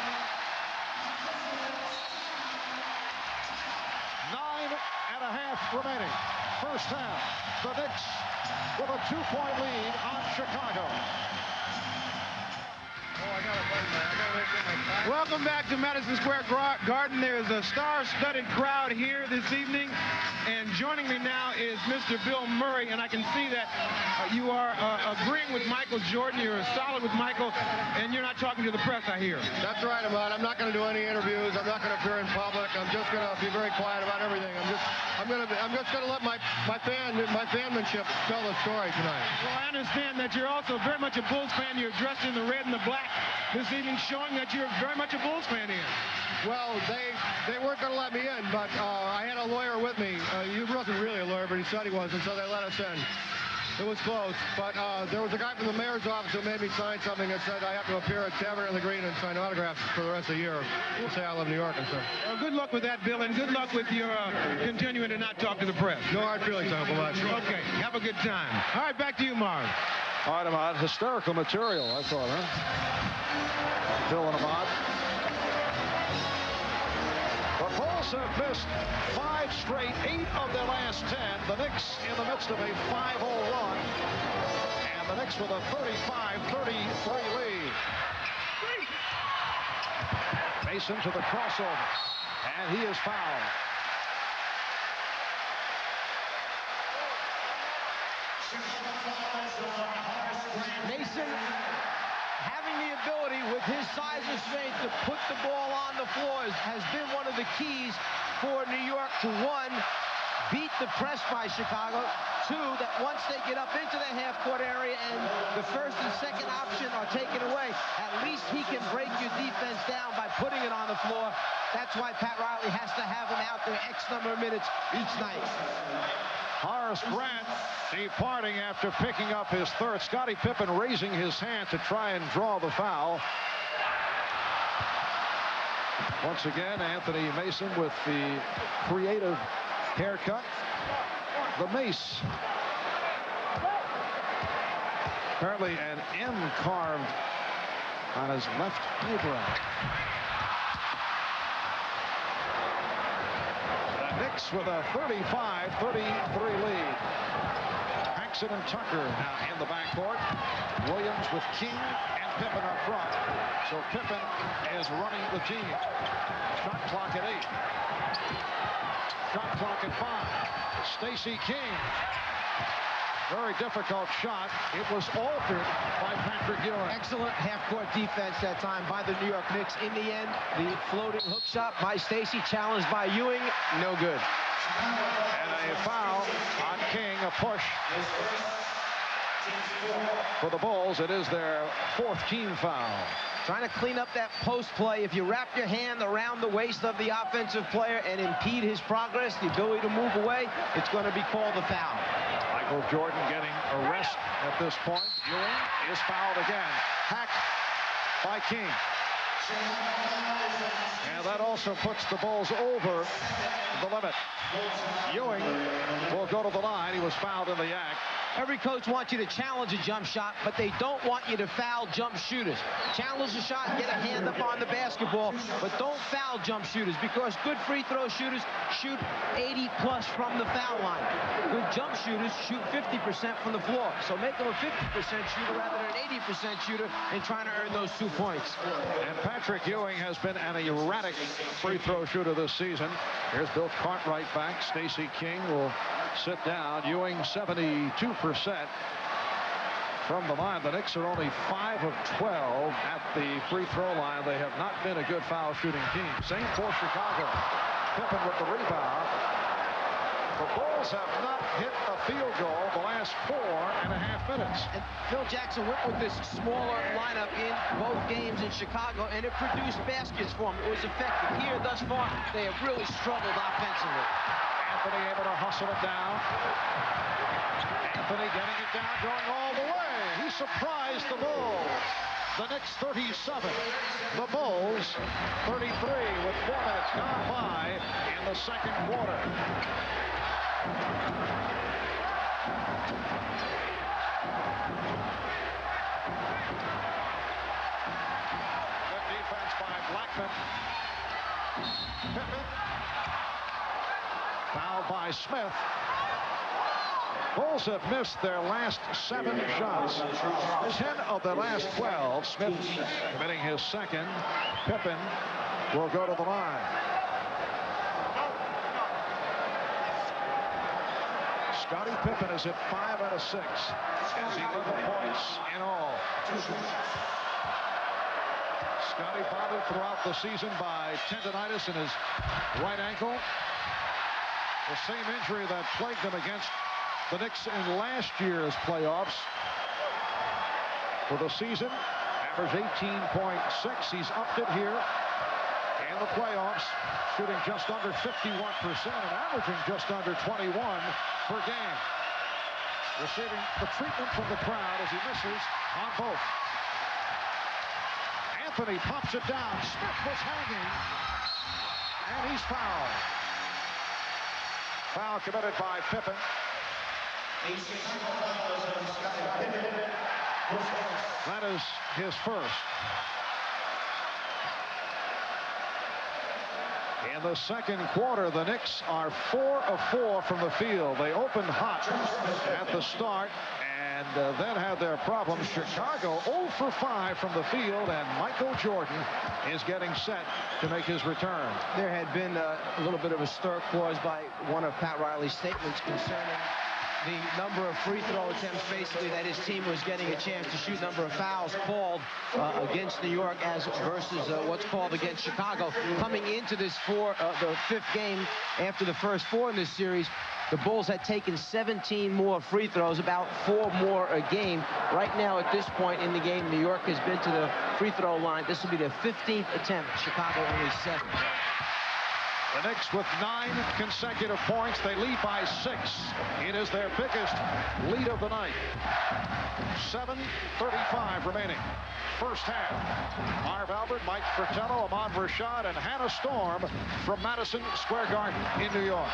9.5 remaining. First half. The Knicks with a 2-point lead on Chicago. Welcome back to Madison Square Garden. There is a star-studded crowd here this evening, and joining me now is Mr. Bill Murray, and I can see that you are agreeing with Michael Jordan. You're solid with Michael, and you're not talking to the press, I hear. That's right, Ahmad. I'm not going to do any interviews. I'm not going to appear in public. I'm just going to be very quiet about everything. I'm just going to let my fanmanship tell the story tonight. Well, I understand that you're also very much a Bulls fan. You're dressed in the red and the black this evening, showing that you're very much a Bulls fan here. Well, they weren't going to let me in, but I had a lawyer with me. He wasn't really a lawyer, but he said he was, and so they let us in. It was close, but there was a guy from the mayor's office who made me sign something that said I have to appear at Tavern on the Green and sign autographs for the rest of the year. We'll say I love New York and stuff. Well, good luck with that, Bill, and good luck with your continuing to not talk to the press. No hard feelings, Uncle Much. Okay, have a good time. All right, back to you, Marv. All right, Ahmad. Hysterical material, I thought, huh? Bill and Ahmad. The Bulls have missed 5 straight, 8 of their last 10. The Knicks in the midst of a 5-0 run. And the Knicks with a 35-33 lead. Mason to the crossover. And he is fouled. Mason having the ability with his size and strength to put the ball on the floor has been one of the keys for New York to, 1, beat the press by Chicago, 2, that once they get up into the half-court area and the first and second option are taken away, at least he can break your defense down by putting it on the floor. That's why Pat Riley has to have him out there X number of minutes each night. Horace Grant departing after picking up his third. Scottie Pippen raising his hand to try and draw the foul. Once again, Anthony Mason with the creative haircut. The mace. Apparently an M carved on his left eyebrow. The Knicks with a 35-33 lead. Paxson and Tucker now in the backcourt. Williams with King and Pippen up front. So Pippen is running the team. Shot clock at 8. Shot clock at 5. Stacey King. Very difficult shot. It was altered by Patrick Ewing. Excellent half-court defense that time by the New York Knicks. In the end, the floating hook shot by Stacey, challenged by Ewing, no good. And a foul on King, a push for the Bulls. It is their 4th team foul. Trying to clean up that post play. If you wrap your hand around the waist of the offensive player and impede his progress, the ability to move away, it's going to be called a foul. Michael Jordan getting a rest at this point. Ewing is fouled again. Hacked by King. And that also puts the Bulls over the limit. Ewing will go to the line. He was fouled in the act. Every coach wants you to challenge a jump shot, but they don't want you to foul jump shooters. Challenge the shot, get a hand up on the basketball, but don't foul jump shooters, because good free throw shooters shoot 80+ from the foul line. Good jump shooters shoot 50% from the floor. So make them a 50% shooter rather than an 80% shooter and trying to earn those 2 points. And Patrick Ewing has been an erratic free throw shooter this season. Here's Bill Cartwright back. Stacey King will sit down. Ewing 72% from the line. The Knicks are only 5 of 12 at the free throw line. They have not been a good foul shooting team. Same for Chicago. Pippen with the rebound. The Bulls have not hit a field goal the last 4.5 minutes. And Phil Jackson went with this smaller lineup in both games in Chicago, and it produced baskets for him. It was effective. Here thus far, they have really struggled offensively. Anthony able to hustle it down. Anthony getting it down, going all the way. He surprised the Bulls. The Knicks 37. The Bulls 33 with 4 minutes gone by in the second quarter. Good defense by Blackman. Pippen. Fouled by Smith. Bulls have missed their last 7 shots. 10 of the last 12. Smith committing his second. Pippen will go to the line. Scottie Pippen is at 5 out of 6. Has 11 points in all. Scottie bothered throughout the season by tendonitis in his right ankle. The same injury that plagued him against the Knicks in last year's playoffs. For the season, averaged 18.6. He's upped it here in the playoffs, shooting just under 51% and averaging just under 21 per game. Receiving the treatment from the crowd as he misses on both. Anthony pops it down. Smith was hanging, and he's fouled. Foul committed by Pippen. That is his first. In the second quarter, the Knicks are 4 of 4 from the field. They opened hot at the start and then had their problems. Chicago 0 for 5 from the field, and Michael Jordan is getting set to make his return. There had been a little bit of a stir caused by one of Pat Riley's statements concerning the number of free throw attempts, basically, that his team was getting a chance to shoot, number of fouls called against New York as versus what's called against Chicago. Coming into this the 5th game after the first 4 in this series, the Bulls had taken 17 more free throws, about 4 more a game. Right now, at this point in the game, New York has been to the free throw line. This will be their 15th attempt. Chicago only 7. The Knicks with 9 consecutive points. They lead by 6. It is their biggest lead of the night. 7:35 remaining. First half. Marv Albert, Mike Fratello, Ahmad Rashad, and Hannah Storm from Madison Square Garden in New York.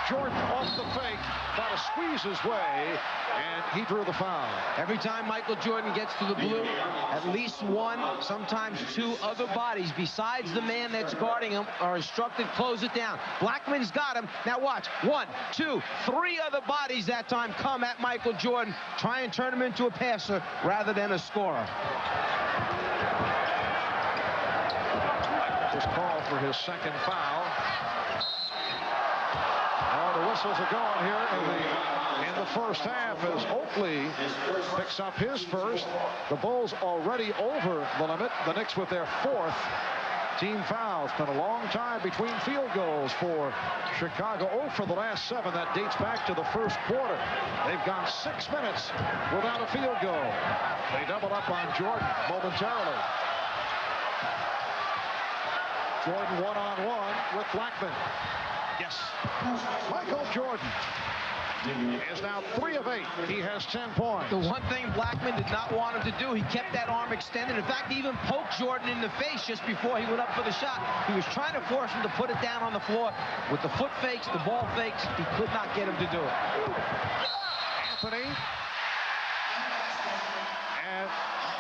Jordan off the fake, trying to squeeze his way, and he drew the foul. Every time Michael Jordan gets to the blue, at least 1, sometimes 2 other bodies besides the man that's guarding him are instructed, close it down. Blackman's got him. Now watch. 1, 2, 3 other bodies that time come at Michael Jordan, try and turn him into a passer rather than a scorer. Just called for his second foul. The whistles are going here in the first half as Oakley picks up his first. The Bulls already over the limit. The Knicks with their 4th. Team foul. It's been a long time between field goals for Chicago. 0 for the last 7. That dates back to the first quarter. They've gone 6 minutes without a field goal. They double up on Jordan momentarily. Jordan one-on-one with Blackman. Yes. Michael Jordan is now 3 of 8. He has 10 points. The one thing Blackman did not want him to do, he kept that arm extended. In fact, he even poked Jordan in the face just before he went up for the shot. He was trying to force him to put it down on the floor. With the foot fakes, the ball fakes, he could not get him to do it. Anthony. And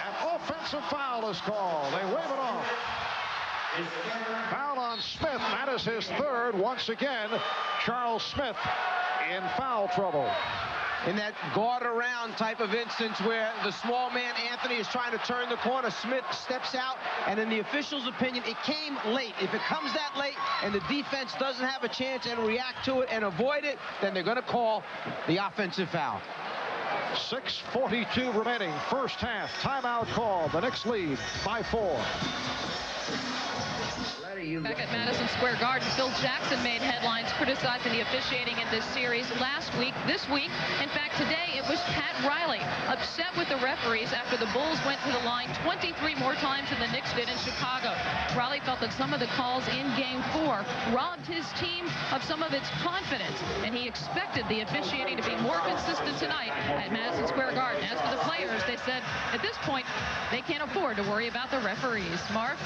an offensive foul is called. They wave it off. Foul on Smith. That is his 3rd. Once again, Charles Smith in foul trouble. In that guard around type of instance where the small man Anthony is trying to turn the corner, Smith steps out, and in the official's opinion, it came late. If it comes that late and the defense doesn't have a chance and react to it and avoid it, then they're going to call the offensive foul. 6:42 remaining, first half. Timeout call. The Knicks lead by 4. Back at Madison Square Garden, Phil Jackson made headlines criticizing the officiating in this series last week. This week, in fact, today, it was Pat Riley upset with the referees after the Bulls went to the line 23 more times than the Knicks did in Chicago. Riley felt that some of the calls in Game 4 robbed his team of some of its confidence, and he expected the officiating to be more consistent tonight at Madison Square Garden. As for the players, they said at this point, they can't afford to worry about the referees. Marv?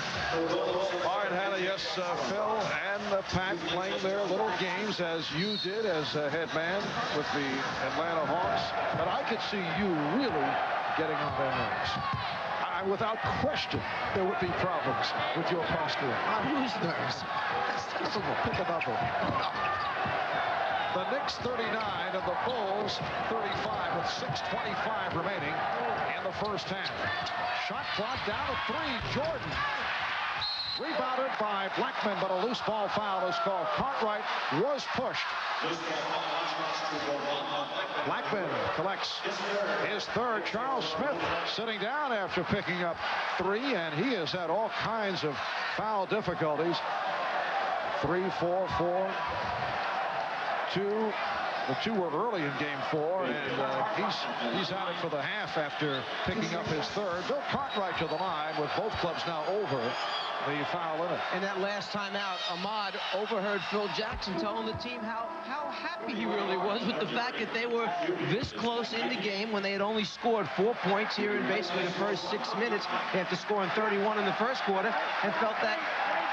All right, Hannah, yes, Phil and Pat playing their little games as you did as a head man with the Atlanta Hawks. But I could see you really getting on their nerves. Without question, there would be problems with your posture. On whose nerves? Pick another. The Knicks 39 and the Bulls 35 with 6:25 remaining in the first half. Shot clock down to 3. Jordan. Rebounded by Blackman, but a loose ball foul is called. Cartwright was pushed. Blackman collects his 3rd. Charles Smith sitting down after picking up 3, and he has had all kinds of foul difficulties. 3, 4, 4, 2. The 2 were early in Game 4, and he's at it for the half after picking up his 3rd. Bill Cartwright to the line with both clubs now over the foul limit. And that last time out, Ahmad overheard Phil Jackson telling the team how happy he really was with the fact that they were this close in the game when they had only scored 4 points here in basically the first 6 minutes after scoring 31 in the first quarter, and felt that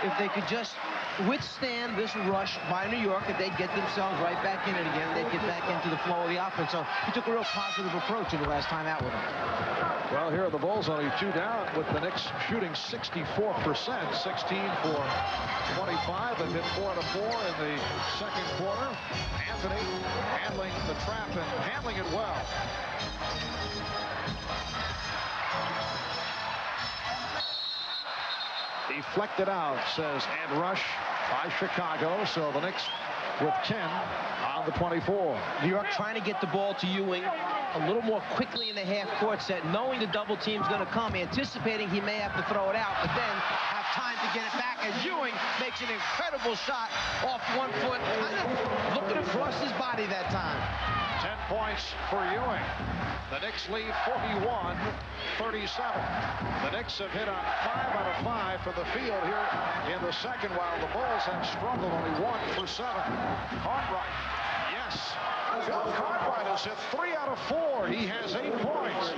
if they could just withstand this rush by New York, that they'd get themselves right back in it again. They'd get back into the flow of the offense. So he took a real positive approach in the last time out with them. Well, here are the Bulls only 2 down with the Knicks shooting 64%, 16 for 25. They've hit 4 out of 4 in the second quarter. Anthony handling the trap and handling it well. Deflected out, says Ed Rush by Chicago. So the Knicks with 10 on the 24. New York trying to get the ball to Ewing a little more quickly in the half-court set, knowing the double team's going to come, anticipating he may have to throw it out, but then have time to get it back as Ewing makes an incredible shot off 1 foot, kind of looking across his body that time. 10 points for Ewing. The Knicks lead 41-37. The Knicks have hit on 5 out of 5 for the field here in the second, while the Bulls have struggled, only 1 for 7. Cartwright, yes. Bill Cartwright has hit 3 out of 4. He has 8 points.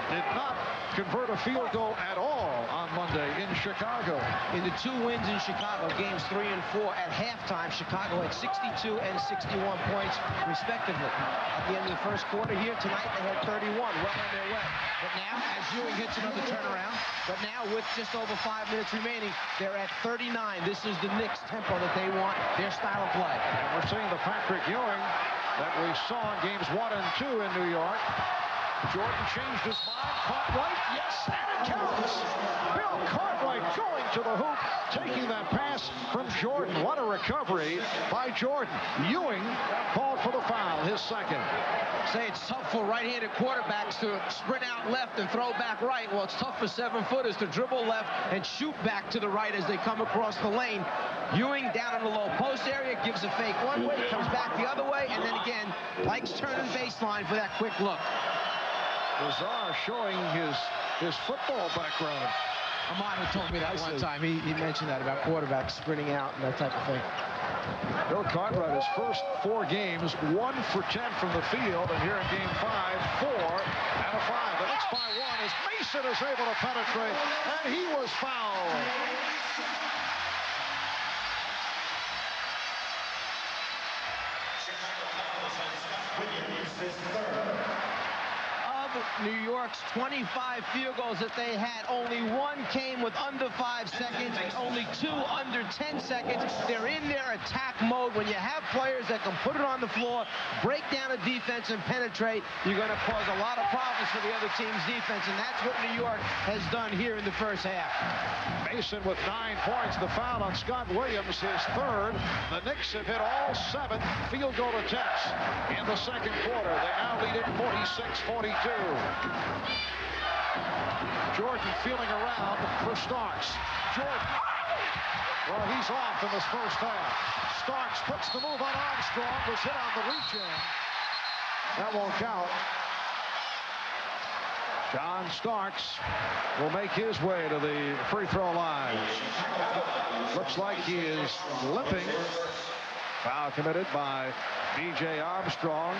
Did not convert a field goal at all on Monday in Chicago. In the 2 wins in Chicago, games 3 and 4 at halftime, Chicago had 62 and 61 points respectively. At the end of the first quarter here tonight, they had 31, well on their way. But now, as Ewing hits another turnaround, but now with just over 5 minutes remaining, they're at 39. This is the Knicks tempo that they want, their style of play. And we're seeing the Patrick Ewing that we saw in games 1 and 2 in New York. Jordan changed his mind. Cartwright, yes, and it counts. Bill Cartwright going to the hoop, taking that pass from Jordan. What a recovery by Jordan. Ewing called for the foul, his second. Say it's tough for right-handed quarterbacks to sprint out left and throw back right. Well, it's tough for 7-footers to dribble left and shoot back to the right as they come across the lane. Ewing down in the low post area, gives a fake one way, comes back the other way, and then again, likes turning baseline for that quick look. Lazar showing his football background. Ahmad had told me that one time. He mentioned that about quarterbacks sprinting out and that type of thing. Bill Cartwright, his first 4 games, 1 for 10 from the field, and here in game 5, 4 out of 5. The Knicks by 1 as Mason is able to penetrate, and he was fouled. New York's 25 field goals that they had, only 1 came with under 5 seconds, only 2 under 10 seconds. They're in their attack mode. When you have players that can put it on the floor, break down a defense and penetrate, you're going to cause a lot of problems for the other team's defense, and that's what New York has done here in the first half. Mason with 9 points. The foul on Scott Williams, his 3rd. The Knicks have hit all 7 field goal attempts in the second quarter. They now lead it 46-42. Jordan feeling around for Starks. Jordan. Well, he's off in this first half. Starks puts the move on Armstrong. Was hit on the reach in. That won't count. John Starks will make his way to the free throw line. Looks like he is limping. Foul committed by B.J. Armstrong.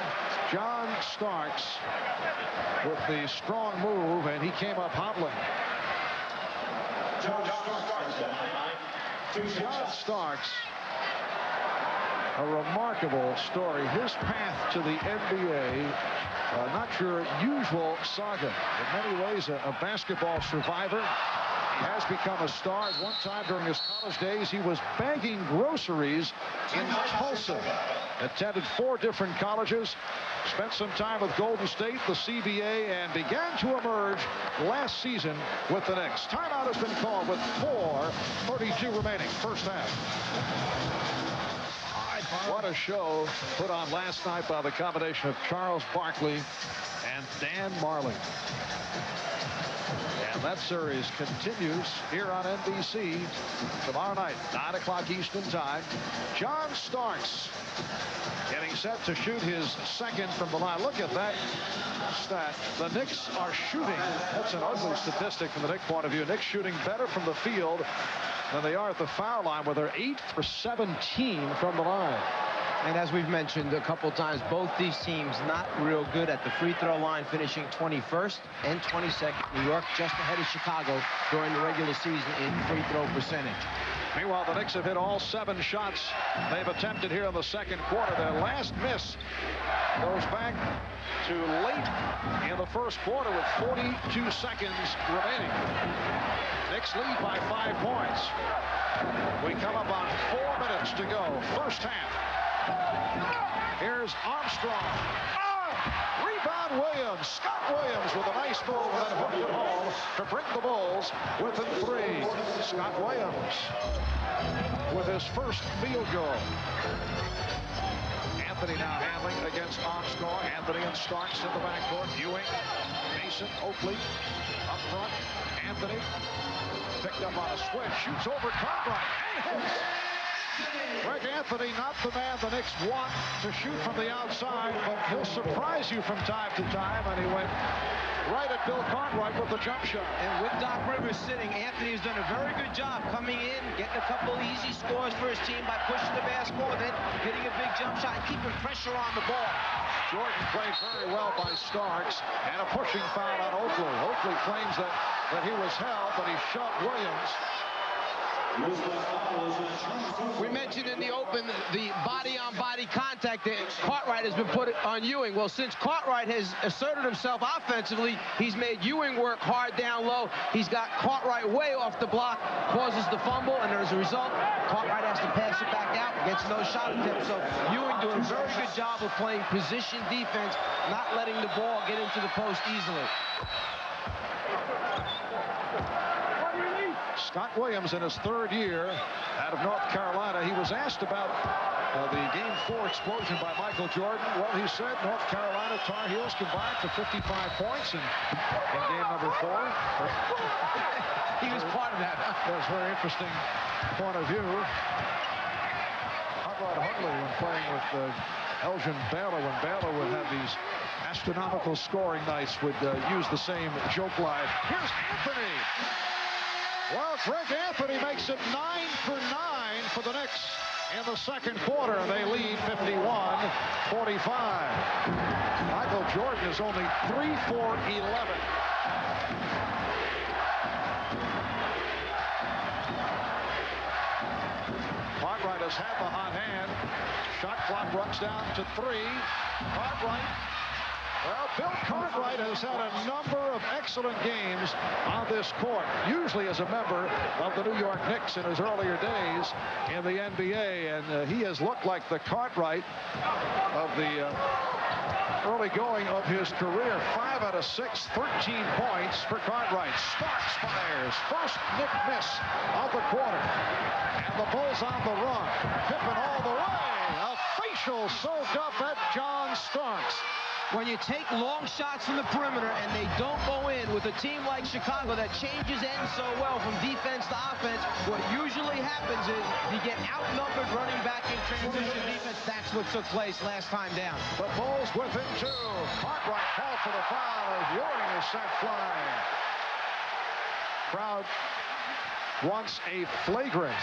John Starks with the strong move, and he came up hobbling. John Starks, a remarkable story. His path to the NBA, not your usual saga. In many ways, a basketball survivor. He has become a star. At one time during his college days, he was bagging groceries in Tulsa. Attended 4 different colleges, spent some time with Golden State, the CBA, and began to emerge last season with the Knicks. Timeout has been called with 4:32 remaining, first half. What a show put on last night by the combination of Charles Barkley and Dan Marley. And that series continues here on NBC tomorrow night, 9 o'clock Eastern time. John Starks getting set to shoot his 2nd from the line. Look at that stat. The Knicks are shooting. That's an ugly statistic from the Knicks point of view. Knicks shooting better from the field than they are at the foul line, where they're 8 for 17 from the line. And as we've mentioned a couple times, both these teams not real good at the free throw line, finishing 21st and 22nd. New York just ahead of Chicago during the regular season in free throw percentage. Meanwhile, the Knicks have hit all 7 shots they've attempted here in the second quarter. Their last miss goes back to late in the first quarter with 42 seconds remaining. Knicks lead by 5 points. We come up on 4 minutes to go. First half. Here's Armstrong. Rebound Williams. Scott Williams with a nice move and then hooked it home to bring the Bulls within 3. Scott Williams with his first field goal. Anthony now handling against Armstrong. Anthony and Starks in the backcourt. Ewing, Mason, Oakley up front. Anthony picked up on a switch. Shoots over Cartwright and hits. Greg Anthony, not the man the Knicks want to shoot from the outside, but he'll surprise you from time to time, and he went right at Bill Cartwright with the jump shot. And with Doc Rivers sitting, Anthony has done a very good job coming in, getting a couple easy scores for his team by pushing the basketball, then hitting a big jump shot and keeping pressure on the ball. Jordan played very well by Starks, and a pushing foul on Oakley. Oakley claims that he was held, but he shoved Williams. We mentioned in the open the body-on-body contact that Cartwright has been put on Ewing. Well, since Cartwright has asserted himself offensively, he's made Ewing work hard down low. He's got Cartwright way off the block, causes the fumble, and as a result, Cartwright has to pass it back out, gets no shot attempt. So Ewing doing a very good job of playing position defense, not letting the ball get into the post easily. Scott Williams in his third year out of North Carolina. He was asked about the Game 4 explosion by Michael Jordan. Well, he said North Carolina Tar Heels combined for 55 points in game number 4. He was part of that. That was a very interesting point of view. Ahmad when playing with Elgin Baylor, when Baylor would have these astronomical scoring nights, would use the same joke line. Here's Anthony. Well, Greg Anthony makes it 9 for 9 for the Knicks in the second quarter. They lead 51-45. Michael Jordan is only 3 for 11. Cartwright has had the hot hand. Shot clock runs down to 3. Cartwright. Well, Bill Cartwright has had a number of excellent games on this court, usually as a member of the New York Knicks in his earlier days in the NBA, and he has looked like the Cartwright of the early going of his career. 5 out of 6, 13 points for Cartwright. Starks fires. First Knick miss of the quarter. And the Bulls on the run. Pippen all the way. A facial soaked up at John Starks. When you take long shots from the perimeter and they don't go in with a team like Chicago that changes ends so well from defense to offense, what usually happens is you get outnumbered running back in transition defense. That's what took place last time down. The Bulls within 2. Cartwright called for the foul as Ewing is sent flying. Crowd wants a flagrant.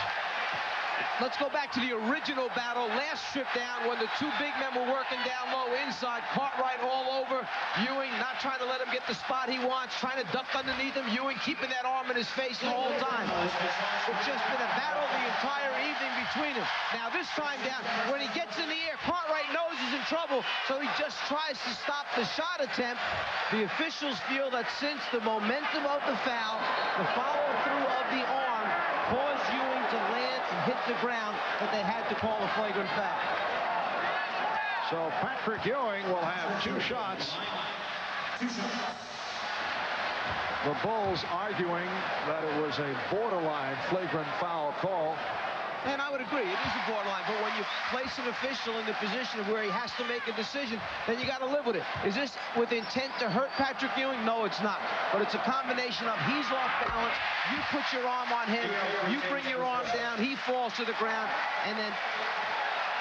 Let's go back to the original battle. Last trip down when the 2 big men were working down low inside. Cartwright all over Ewing, not trying to let him get the spot he wants, trying to duck underneath him. Ewing keeping that arm in his face the whole time. It's just been a battle the entire evening between them. Now this time down, when he gets in the air, Cartwright knows he's in trouble, so he just tries to stop the shot attempt. The officials feel that since the momentum of the foul, the follow-through of the arm caused Ewing to land and hit the ground, that they had to call a flagrant foul. So Patrick Ewing will have 2 shots. The Bulls arguing that it was a borderline flagrant foul call. And I would agree, it is a borderline, but when you place an official in the position of where he has to make a decision, then you got to live with it. Is this with intent to hurt Patrick Ewing? No, it's not. But it's a combination of he's off balance, you put your arm on him, you bring your arm down, he falls to the ground, and then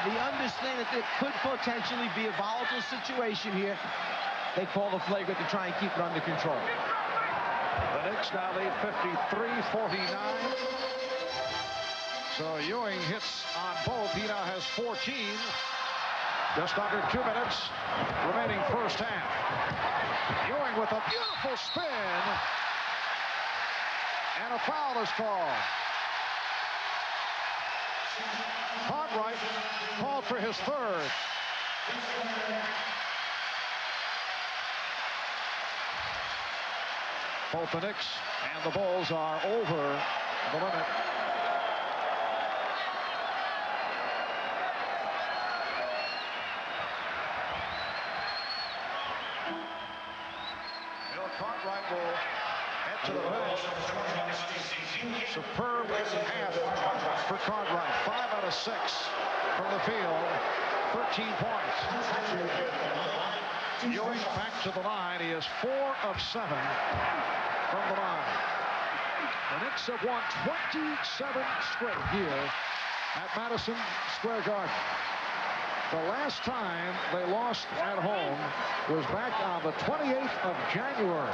the understanding that it could potentially be a volatile situation here. They call the flagrant to try and keep it under control. The Knicks now lead 53-49. So Ewing hits on both. He now has 14. Just under 2 minutes remaining first half. Ewing with a beautiful spin. And a foul is called. Cartwright called for his 3rd. Both the Knicks and the Bulls are over the limit. Cartwright will head to the bench. Superb half for Cartwright. 5 out of 6 from the field. 13 points. Ewing back to the line. He is 4 of 7 from the line. The Knicks have won 27 straight here at Madison Square Garden. The last time they lost at home was back on the 28th of January.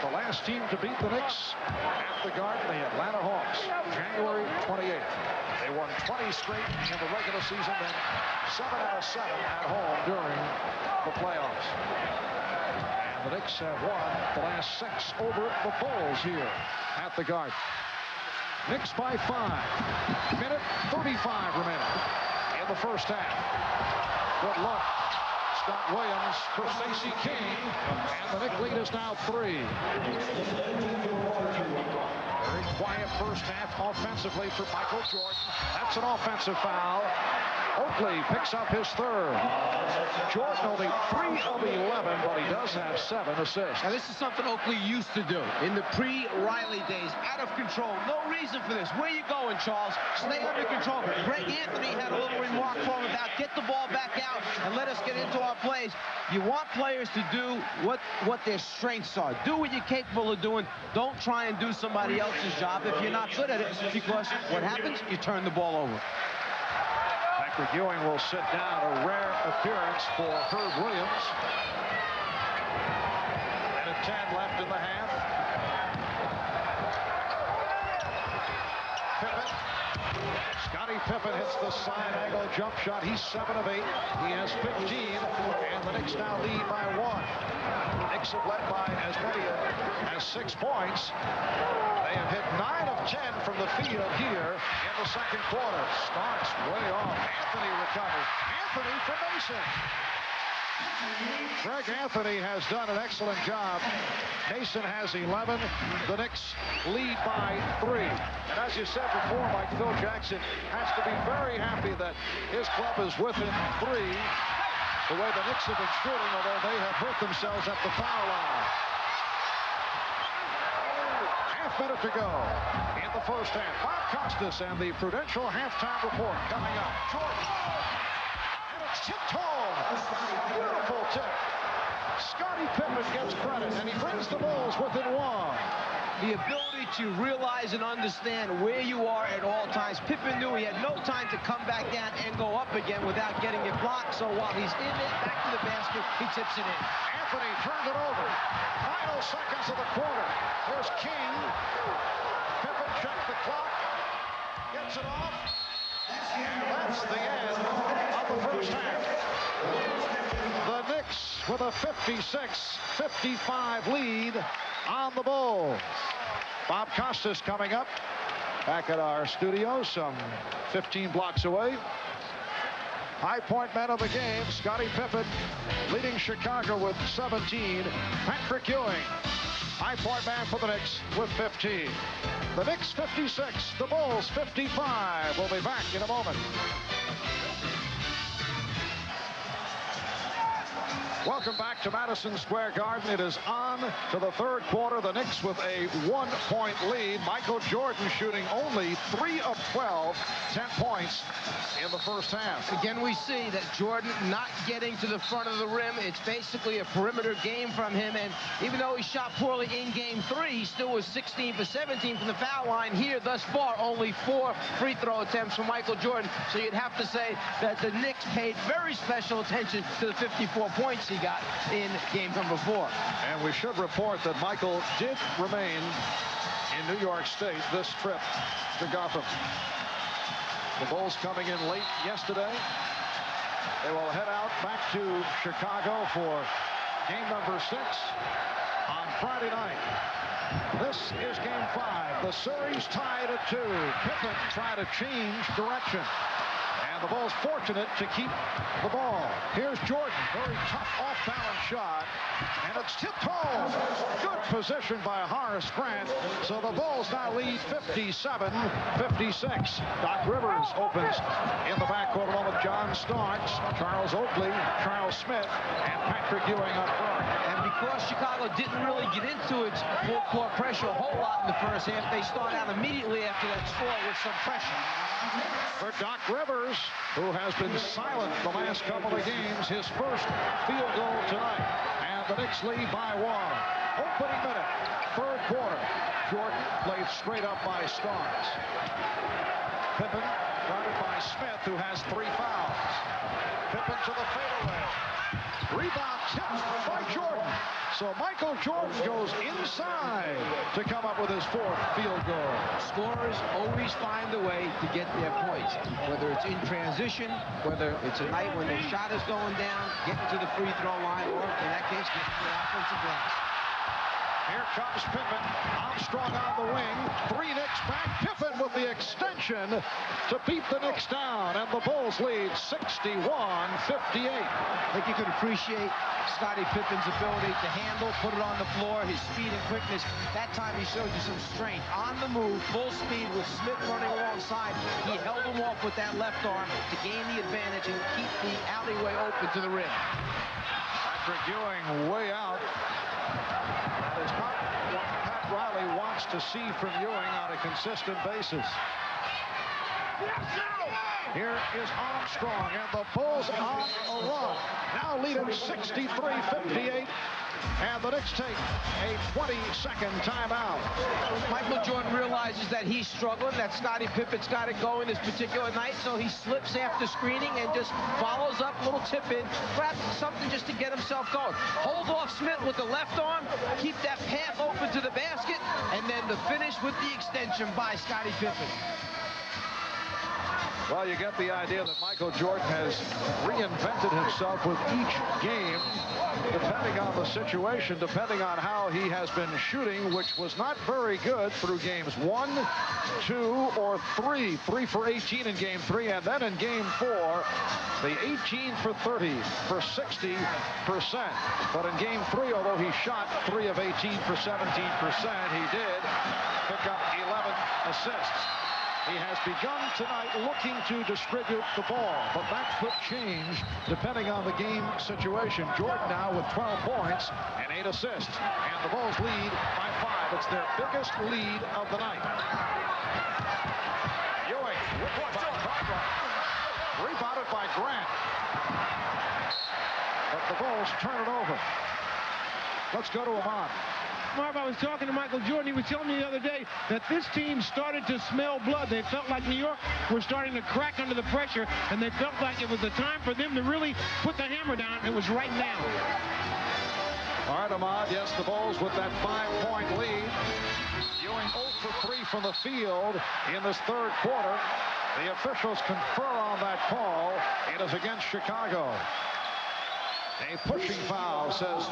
The last team to beat the Knicks at the Garden, the Atlanta Hawks, January 28th. They won 20 straight in the regular season, then 7 out of 7 at home during the playoffs. And the Knicks have won the last 6 over the Bulls here at the Garden. Knicks by 5. Minute 35 remaining in the first half. Good luck. Scott Williams for Stacey King, and the Knicks lead is now 3. Very quiet first half offensively for Michael Jordan. That's an offensive foul. Oakley picks up his 3rd. Jordan only 3 of 11, but he does have 7 assists. Now this is something Oakley used to do in the pre-Riley days. Out of control. No reason for this. Where you going, Charles? Stay under control. Greg Anthony had a little remark for him about get the ball back out and let us get into our plays. You want players to do what their strengths are. Do what you're capable of doing. Don't try and do somebody else's job if you're not good at it, because what happens? You turn the ball over. Patrick Ewing will sit down, a rare appearance for Herb Williams. Minute 10 left in the half. Pippen. Scottie Pippen hits the side angle jump shot. He's 7 of 8. He has 15, and the Knicks now lead by 1. Knicks have led by as many as 6 points. They have hit 9 of 10 from the field here in the second quarter. Starks way off. Anthony recovers. Anthony for Mason. Greg Anthony has done an excellent job. Mason has 11. The Knicks lead by 3. And as you said before, Mike, Phil Jackson has to be very happy that his club is within 3. The way the Knicks have been shooting, although they have hurt themselves at the foul line. Minute to go in the first half. Bob Costas and the Prudential halftime report coming up. Jordan. And it's tipped home. Beautiful tip. Scottie Pippen gets credit, and he brings the Bulls within 1. The ability to realize and understand where you are at all times. Pippen knew he had no time to come back down and go up again without getting it blocked. So while he's in it, back to the basket, he tips it in. Anthony turned it over. Final seconds of the quarter. Here's King. Pippen checked the clock. Gets it off. That's the end of the first half. The Knicks with a 56-55 lead on the Bulls. Bob Costas coming up back at our studio, some 15 blocks away. High point man of the game, Scottie Pippen, leading Chicago with 17. Patrick Ewing, high point man for the Knicks with 15. The Knicks 56, the Bulls 55. We'll be back in a moment. Welcome back to Madison Square Garden. It is on to the third quarter. The Knicks with a 1-point lead. Michael Jordan shooting only 3 of 12, 10 points in the first half. Again, we see that Jordan not getting to the front of the rim. It's basically a perimeter game from him. And even though he shot poorly in game 3, he still was 16 for 17 from the foul line. Here, thus far, only 4 free throw attempts from Michael Jordan. So you'd have to say that the Knicks paid very special attention to the 54 points he got in game number 4. And we should report that Michael did remain in New York State this trip to Gotham. The Bulls coming in late yesterday. They will head out back to Chicago for game number 6 on Friday night. This is game 5. The series tied at 2. Pippen trying to change direction. The Bulls fortunate to keep the ball. Here's Jordan, very tough off-balance shot, and it's tipped home. Good position by Horace Grant. So the Bulls now lead 57-56. Doc Rivers opens in the backcourt along with John Starks, Charles Oakley, Charles Smith, and Patrick Ewing up front. And because Chicago didn't really get into its full court pressure a whole lot in the first half, they start out immediately after that score with some pressure. For Doc Rivers, who has been silent the last couple of games, his first field goal tonight. And the Knicks lead by 1. Opening minute, third quarter. Jordan played straight up by Starks. Pippen guarded by Smith, who has 3 fouls. Pippen to the fadeaway. Rebound tipped by Jordan. So Michael Jordan goes inside to come up with his 4th field goal. Scorers always find a way to get their points, whether it's in transition, whether it's a night when the shot is going down, getting to the free throw line, or in that case, getting to the offensive glass. Here comes Pippen. Armstrong on the wing. 3 Knicks back. Pippen with the extension to beat the Knicks down. And the Bulls lead 61-58. I think you could appreciate Scottie Pippen's ability to handle, put it on the floor, his speed and quickness. That time he showed you some strength. On the move, full speed with Smith running alongside. He held him off with that left arm to gain the advantage and keep the alleyway open to the rim. Patrick Ewing way out. That is not what Pat Riley wants to see from Ewing on a consistent basis. Here is Armstrong, and the Bulls on a run. Now leading 63-58, and the Knicks take a 20-second timeout. Michael Jordan realizes that he's struggling, that Scottie Pippen's got it going this particular night, so he slips after screening and just follows up, little tip in, perhaps something just to get himself going. Hold off Smith with the left arm, keep that path open to the basket, and then the finish with the extension by Scottie Pippen. Well, you get the idea that Michael Jordan has reinvented himself with each game, depending on the situation, depending on how he has been shooting, which was not very good through games 1, 2, or 3. 3 for 18 in game 3, and then in game 4, the 18 for 30 for 60%. But in game 3, although he shot 3 of 18 for 17%, he did pick up 11 assists. He has begun tonight looking to distribute the ball, but that could change depending on the game situation. Jordan now with 12 points and 8 assists, and the Bulls lead by 5. It's their biggest lead of the night. Ewing by Cartwright, rebounded by Grant, but the Bulls turn it over. Let's go to Ahmad. Marv, I was talking to Michael Jordan. He was telling me the other day that this team started to smell blood. They felt like New York were starting to crack under the pressure, and they felt like it was the time for them to really put the hammer down. It was right now. All right, Ahmad, yes, the Bulls with that 5-point lead. Ewing 0 for 3 from the field in this third quarter. The officials confer on that call. It is against Chicago. A pushing foul, says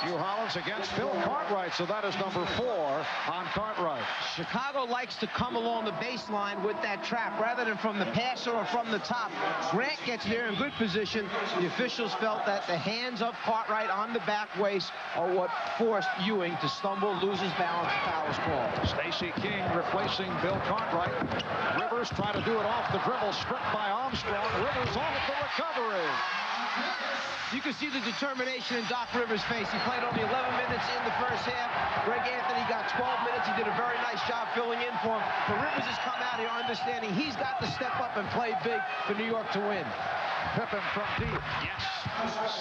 Hugh Hollins, against Bill Cartwright, so that is number 4 on Cartwright. Chicago likes to come along the baseline with that trap rather than from the passer or from the top. Grant gets there in good position. The officials felt that the hands of Cartwright on the back waist are what forced Ewing to stumble, lose his balance, foul is called. Stacey King replacing Bill Cartwright. Rivers trying to do it off the dribble, stripped by Armstrong. Rivers on with the recovery. You can see the determination in Doc Rivers' face. He played only 11 minutes in the first half. Greg Anthony got 12 minutes. He did a very nice job filling in for him. But Rivers has come out here understanding he's got to step up and play big for New York to win. Pippen from deep. Yes.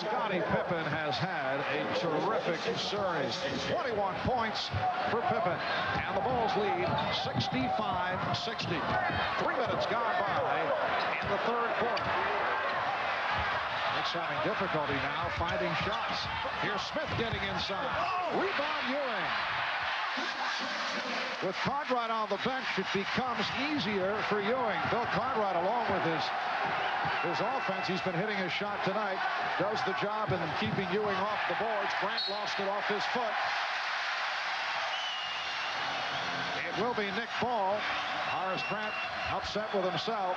Scottie Pippen has had a terrific series. 21 points for Pippen. And the Bulls lead 65-60. 3 minutes gone by in the third quarter. Knicks having difficulty now finding shots. Here's Smith getting inside. Rebound Ewing. With Cartwright on the bench, it becomes easier for Ewing. Bill Cartwright, along with his offense, he's been hitting his shot tonight, does the job in keeping Ewing off the boards. Grant lost it off his foot. It will be Nick Ball. Horace Grant upset with himself.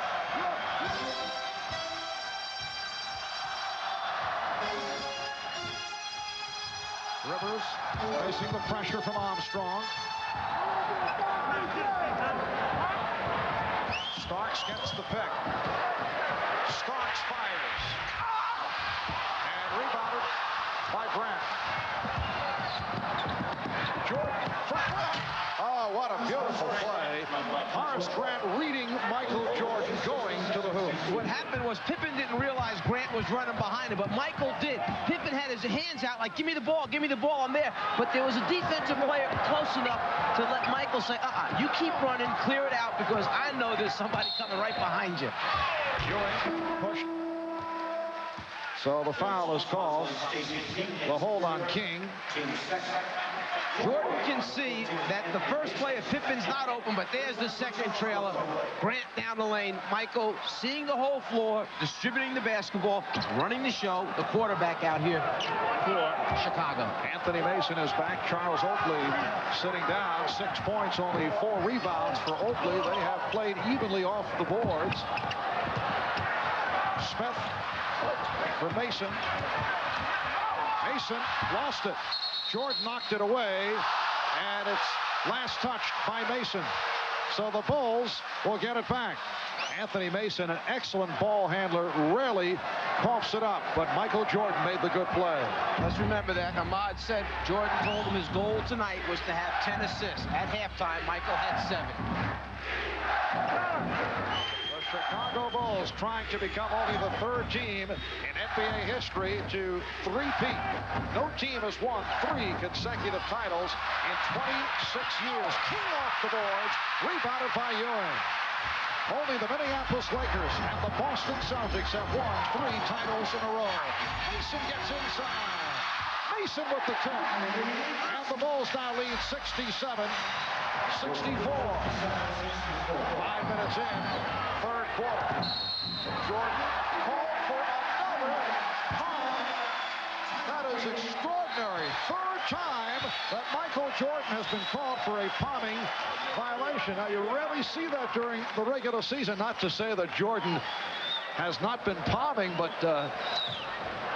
Rivers facing the pressure from Armstrong. Starks gets the pick. Starks fires. And rebounded by Grant. Jordan from Grant. Oh, what a beautiful play. Horace Grant reading Michael Jordan going to the hoop. What happened was Pippen didn't realize Grant was running behind him, but Michael did. Pippen had his hands out like, give me the ball, I'm there. But there was a defensive player close enough to let Michael say, you keep running, clear it out, because I know there's somebody coming right behind you. Ewing pushed. So the foul is called. The hold on King. Jordan can see that the first play of Pippen's not open, but there's the second trailer. Grant down the lane. Michael seeing the whole floor, distributing the basketball, running the show. The quarterback out here for Chicago. Anthony Mason is back. Charles Oakley sitting down. 6 points, only 4 rebounds for Oakley. They have played evenly off the boards. Smith for Mason. Mason lost it. Jordan knocked it away, and it's last touched by Mason. So the Bulls will get it back. Anthony Mason, an excellent ball handler, rarely coughs it up, but Michael Jordan made the good play. Let's remember that Ahmad said Jordan told him his goal tonight was to have 10 assists. At halftime, Michael had 7. The Chicago Bulls trying to become only the 3rd team in NBA history to three-peat. No team has won 3 consecutive titles in 26 years. King off the boards, rebounded by Ewing. Only the Minneapolis Lakers and the Boston Celtics have won 3 titles in a row. Mason gets inside. Mason with the tip. And the Bulls now lead 67-64. 5 minutes in, 3rd quarter. Jordan called for another foul. That is extraordinary. 3rd time that Michael Jordan has been called for a palming violation. Now, you rarely see that during the regular season. Not to say that Jordan has not been palming, but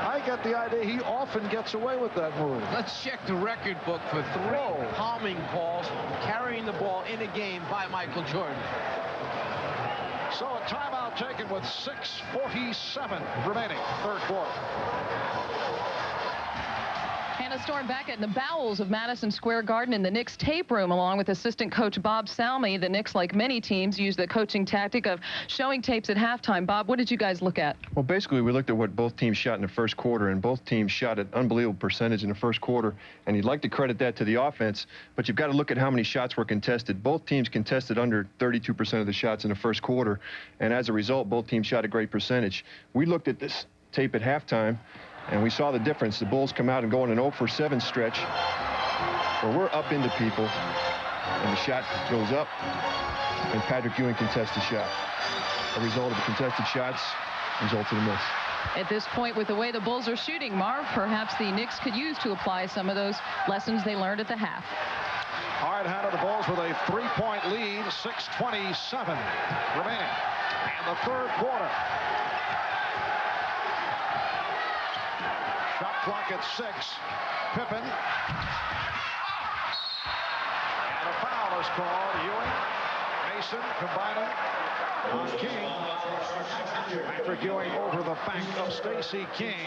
I get the idea he often gets away with that move. Let's check the record book for 3 palming calls carrying the ball in a game by Michael Jordan. So a timeout taken with 6:47 remaining, 3rd quarter. Hannah Storm back at the bowels of Madison Square Garden in the Knicks tape room, along with assistant coach Bob Salmi. The Knicks, like many teams, use the coaching tactic of showing tapes at halftime. Bob, what did you guys look at? Well, basically, we looked at what both teams shot in the 1st quarter, and both teams shot an unbelievable percentage in the 1st quarter. And you'd like to credit that to the offense, but you've got to look at how many shots were contested. Both teams contested under 32% of the shots in the 1st quarter, and as a result, both teams shot a great percentage. We looked at this tape at halftime, and we saw the difference. The Bulls come out and go on an 0-for-7 stretch where we're up into people, and the shot goes up, and Patrick Ewing contests the shot. A result of the contested shots results in a miss. At this point, with the way the Bulls are shooting, Marv, perhaps the Knicks could use to apply some of those lessons they learned at the half. Hard hand of the Bulls with a 3-point lead, 6:27 remaining in the 3rd quarter. Shot clock at 6. Pippen. And a foul is called. Ewing, Mason combining on King. Patrick Ewing over the back of Stacey King,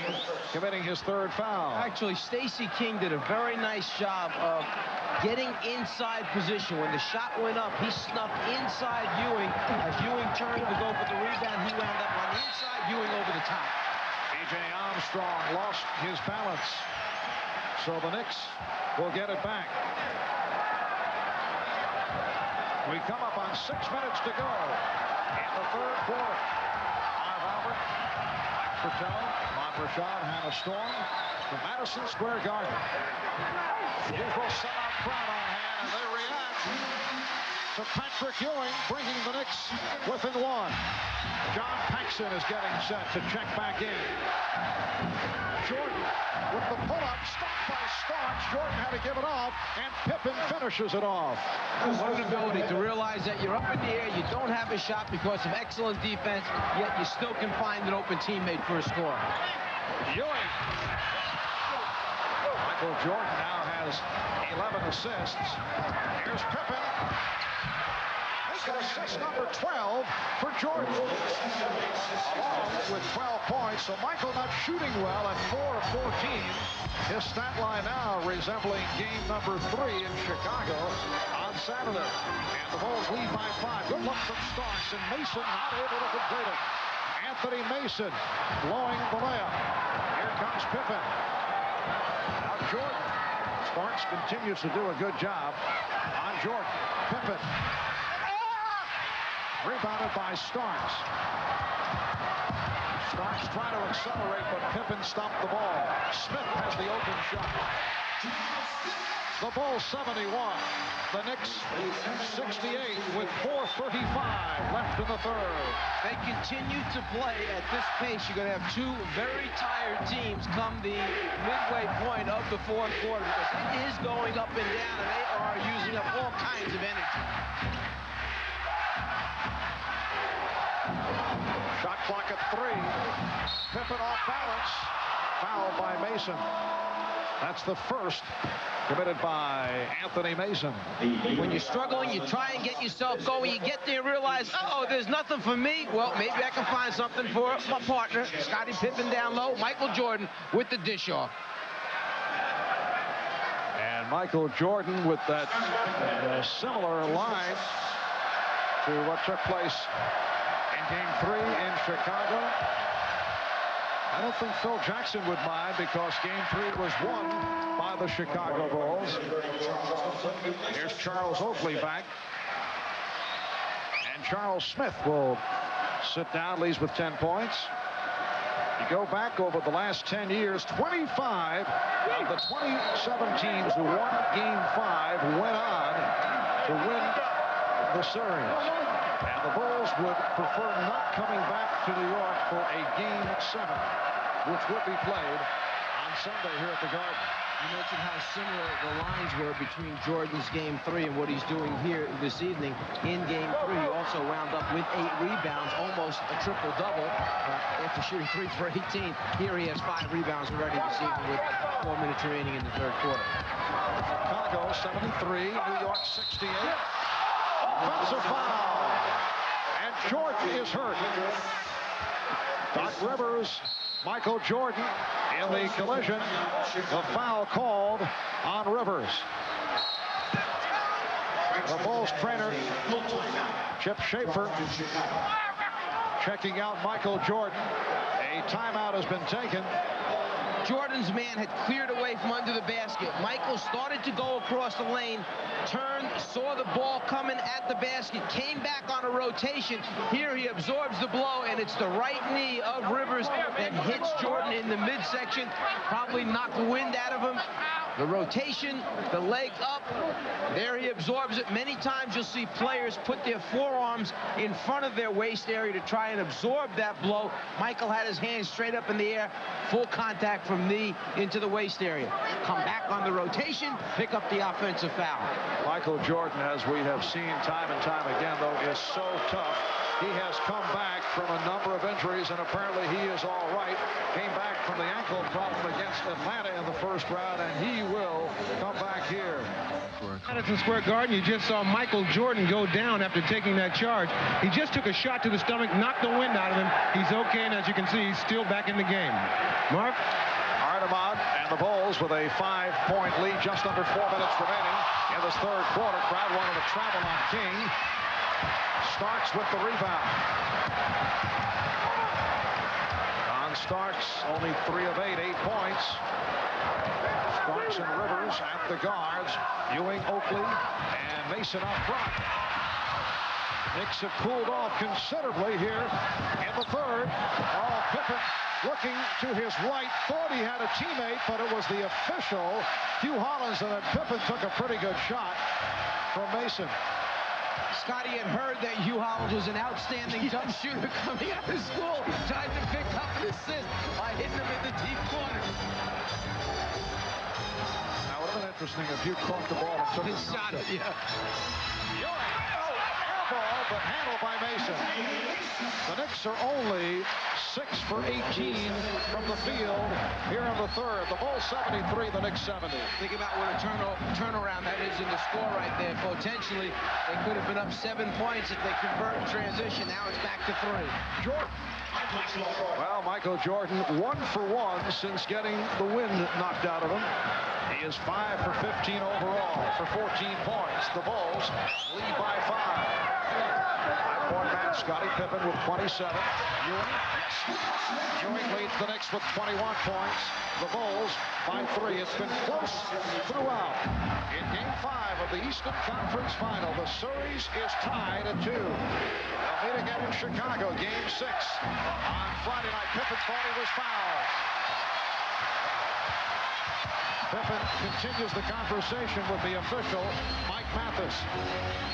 committing his 3rd foul. Actually, Stacey King did a very nice job of getting inside position. When the shot went up, he snuffed inside Ewing. As Ewing turned to go for the rebound, he wound up on the inside, Ewing over the top. A.J. Armstrong lost his balance, so the Knicks will get it back. We come up on 6 minutes to go in the 3rd quarter. Marv Albert, Mike Fratello, Ahmad Rashad, Hannah Storm from Madison Square Garden. The usual sellout crowd on hand, and they react to Patrick Ewing bringing the Knicks within 1. John Paxson is getting set to check back in. Jordan with the pull-up, stopped by Starks. Jordan had to give it off, and Pippen finishes it off. What an ability to realize that you're up in the air, you don't have a shot because of excellent defense, yet you still can find an open teammate for a score. Ewing. Michael Jordan now has 11 assists. Here's Pippen. Assist number 12 for Jordan. Along with 12 points, so Michael not shooting well at 4 of 14. His stat line now resembling game number 3 in Chicago on Saturday. And the Bulls lead by 5. Good look from Starks, and Mason not able to complete it. Anthony Mason blowing the layup. Here comes Pippen. Now Jordan. Starks continues to do a good job on Jordan. Pippen. Rebounded by Starks. Starks trying to accelerate, but Pippen stopped the ball. Smith has the open shot. The Bulls 71. The Knicks 68 with 4:35 left in the third. They continue to play at this pace. You're going to have two very tired teams come the midway point of the fourth quarter because it is going up and down, and they are using up all kinds of energy. Shot clock at 3. Pippen off balance. Fouled by Mason. That's the first committed by Anthony Mason. When you're struggling, you try and get yourself going. You get there and realize, uh-oh, there's nothing for me. Well, maybe I can find something for my partner. Scottie Pippen down low. Michael Jordan with the dish off. And Michael Jordan with that similar line to what took place in Game 3 in Chicago. I don't think Phil Jackson would mind because Game 3 was won by the Chicago Bulls. Here's Charles Oakley back. And Charles Smith will sit down, leads with 10 points. You go back over the last 10 years, 25 of the 27 teams who won Game 5 went on to win the series. And the Bulls would prefer not coming back to New York for a Game 7, which would be played on Sunday here at the Garden. You mentioned how similar the lines were between Jordan's Game 3 and what he's doing here this evening in Game 3. He also wound up with 8 rebounds, almost a triple-double after shooting 3 for 18. Here he has 5 rebounds already this evening with 4 minutes remaining in the third quarter. Chicago 73, New York 68. Offensive foul. And Jordan is hurt. Doc Rivers, Michael Jordan in the collision. The foul called on Rivers. The Bulls trainer, Chip Schaefer, checking out Michael Jordan. A timeout has been taken. Jordan's man had cleared away from under the basket. Michael started to go across the lane, turned, saw the ball coming at the basket, came back on a rotation. Here he absorbs the blow, and it's the right knee of Rivers that hits Jordan in the midsection. Probably knocked the wind out of him. The rotation, the leg up, there he absorbs it. Many times you'll see players put their forearms in front of their waist area to try and absorb that blow. Michael had his hands straight up in the air, full contact from knee into the waist area. Come back on the rotation, pick up the offensive foul. Michael Jordan, as we have seen time and time again, though, is so tough. He has come back from a number of injuries, and apparently he is all right. Came back from the ankle problem against Atlanta in the first round, and he will come back here. Madison Square Garden, you just saw Michael Jordan go down after taking that charge. He just took a shot to the stomach, knocked the wind out of him. He's okay, and as you can see, he's still back in the game. Mark? All right, Ahmad, and the Bulls with a 5-point lead, just under 4 minutes remaining in this third quarter. Crowd wanted to travel on King. Starks with the rebound. Don Starks, only 3 of 8, 8 points. Starks and Rivers at the guards. Ewing, Oakley, and Mason up front. Knicks have cooled off considerably here in the third. Oh, Pippen looking to his right. Thought he had a teammate, but it was the official, Hugh Hollins, and then Pippen took a pretty good shot from Mason. Scottie had heard that Hugh Hollins was an outstanding jump shooter coming out of school, tried to pick up an assist by hitting him in the deep corner. Now, it would have been interesting if Hugh caught the ball and took His shot, yeah. Air ball, but handled by Mason. The Knicks are only 6 for 18 from the field here in the third. The Bulls 73, the Knicks 70. Think about what a turnaround that is in the score right there. Potentially, they could have been up 7 points if they convert in transition. Now it's back to 3. Jordan. Well, Michael Jordan, 1 for 1 since getting the wind knocked out of him. He is 5 for 15 overall for 14 points. The Bulls lead by 5. 5-point man Scottie Pippen with 27. Ewing leads the Knicks with 21 points. The Bulls by 3. It's been close throughout. In Game 5 of the Eastern Conference Final, the series is tied at 2. They'll meet again in Chicago, Game 6. On Friday night, Pippen thought he was fouled. Pippen continues the conversation with the official, Mike Mathis.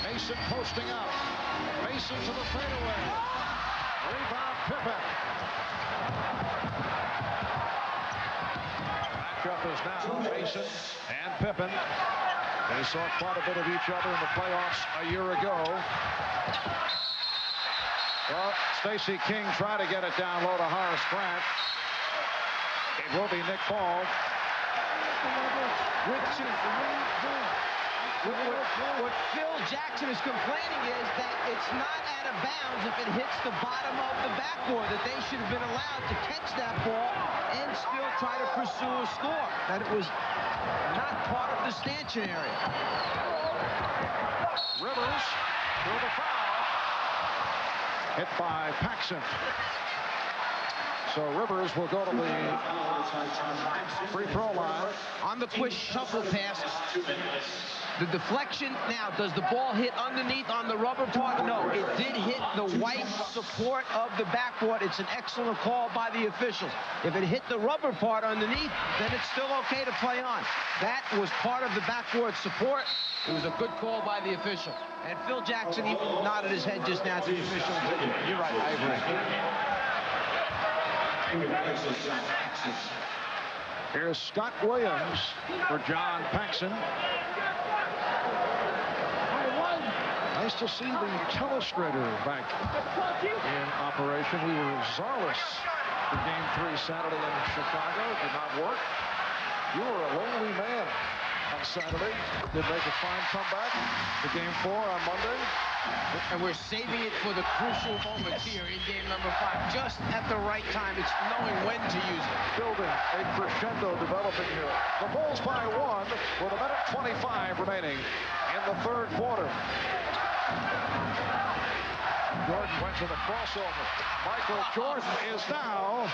Mason posting up. Mason to the fadeaway. Rebound, Pippen. Matchup is now Mason and Pippen. They saw quite a bit of each other in the playoffs a year ago. Well, Stacey King tried to get it down low to Horace Grant. It will be Nick Ball. What Phil Jackson is complaining is that it's not out of bounds if it hits the bottom of the backboard, that they should have been allowed to catch that ball and still try to pursue a score, that it was not part of the stanchion area. Rivers for the foul. Hit by Paxson. So Rivers will go to the free throw line. On the quick shuffle pass, the deflection, now, does the ball hit underneath on the rubber part? No, it did hit the white support of the backboard. It's an excellent call by the officials. If it hit the rubber part underneath, then it's still okay to play on. That was part of the backboard support. It was a good call by the official. And Phil Jackson, he nodded his head just now to the official. You're right, I agree. Here's Scott Williams for John Paxson. Nice to see the telestrator back in operation. We were czarless for Game 3 Saturday in Chicago. Did not work. You were a lonely man on Saturday. Did make a fine comeback to Game 4 on Monday. And we're saving it for the crucial moments here in game number 5. Just at the right time. It's knowing when to use it. Building a crescendo developing here. The Bulls by 1 with 1:25 remaining in the third quarter. Jordan went to the crossover. Michael Jordan is now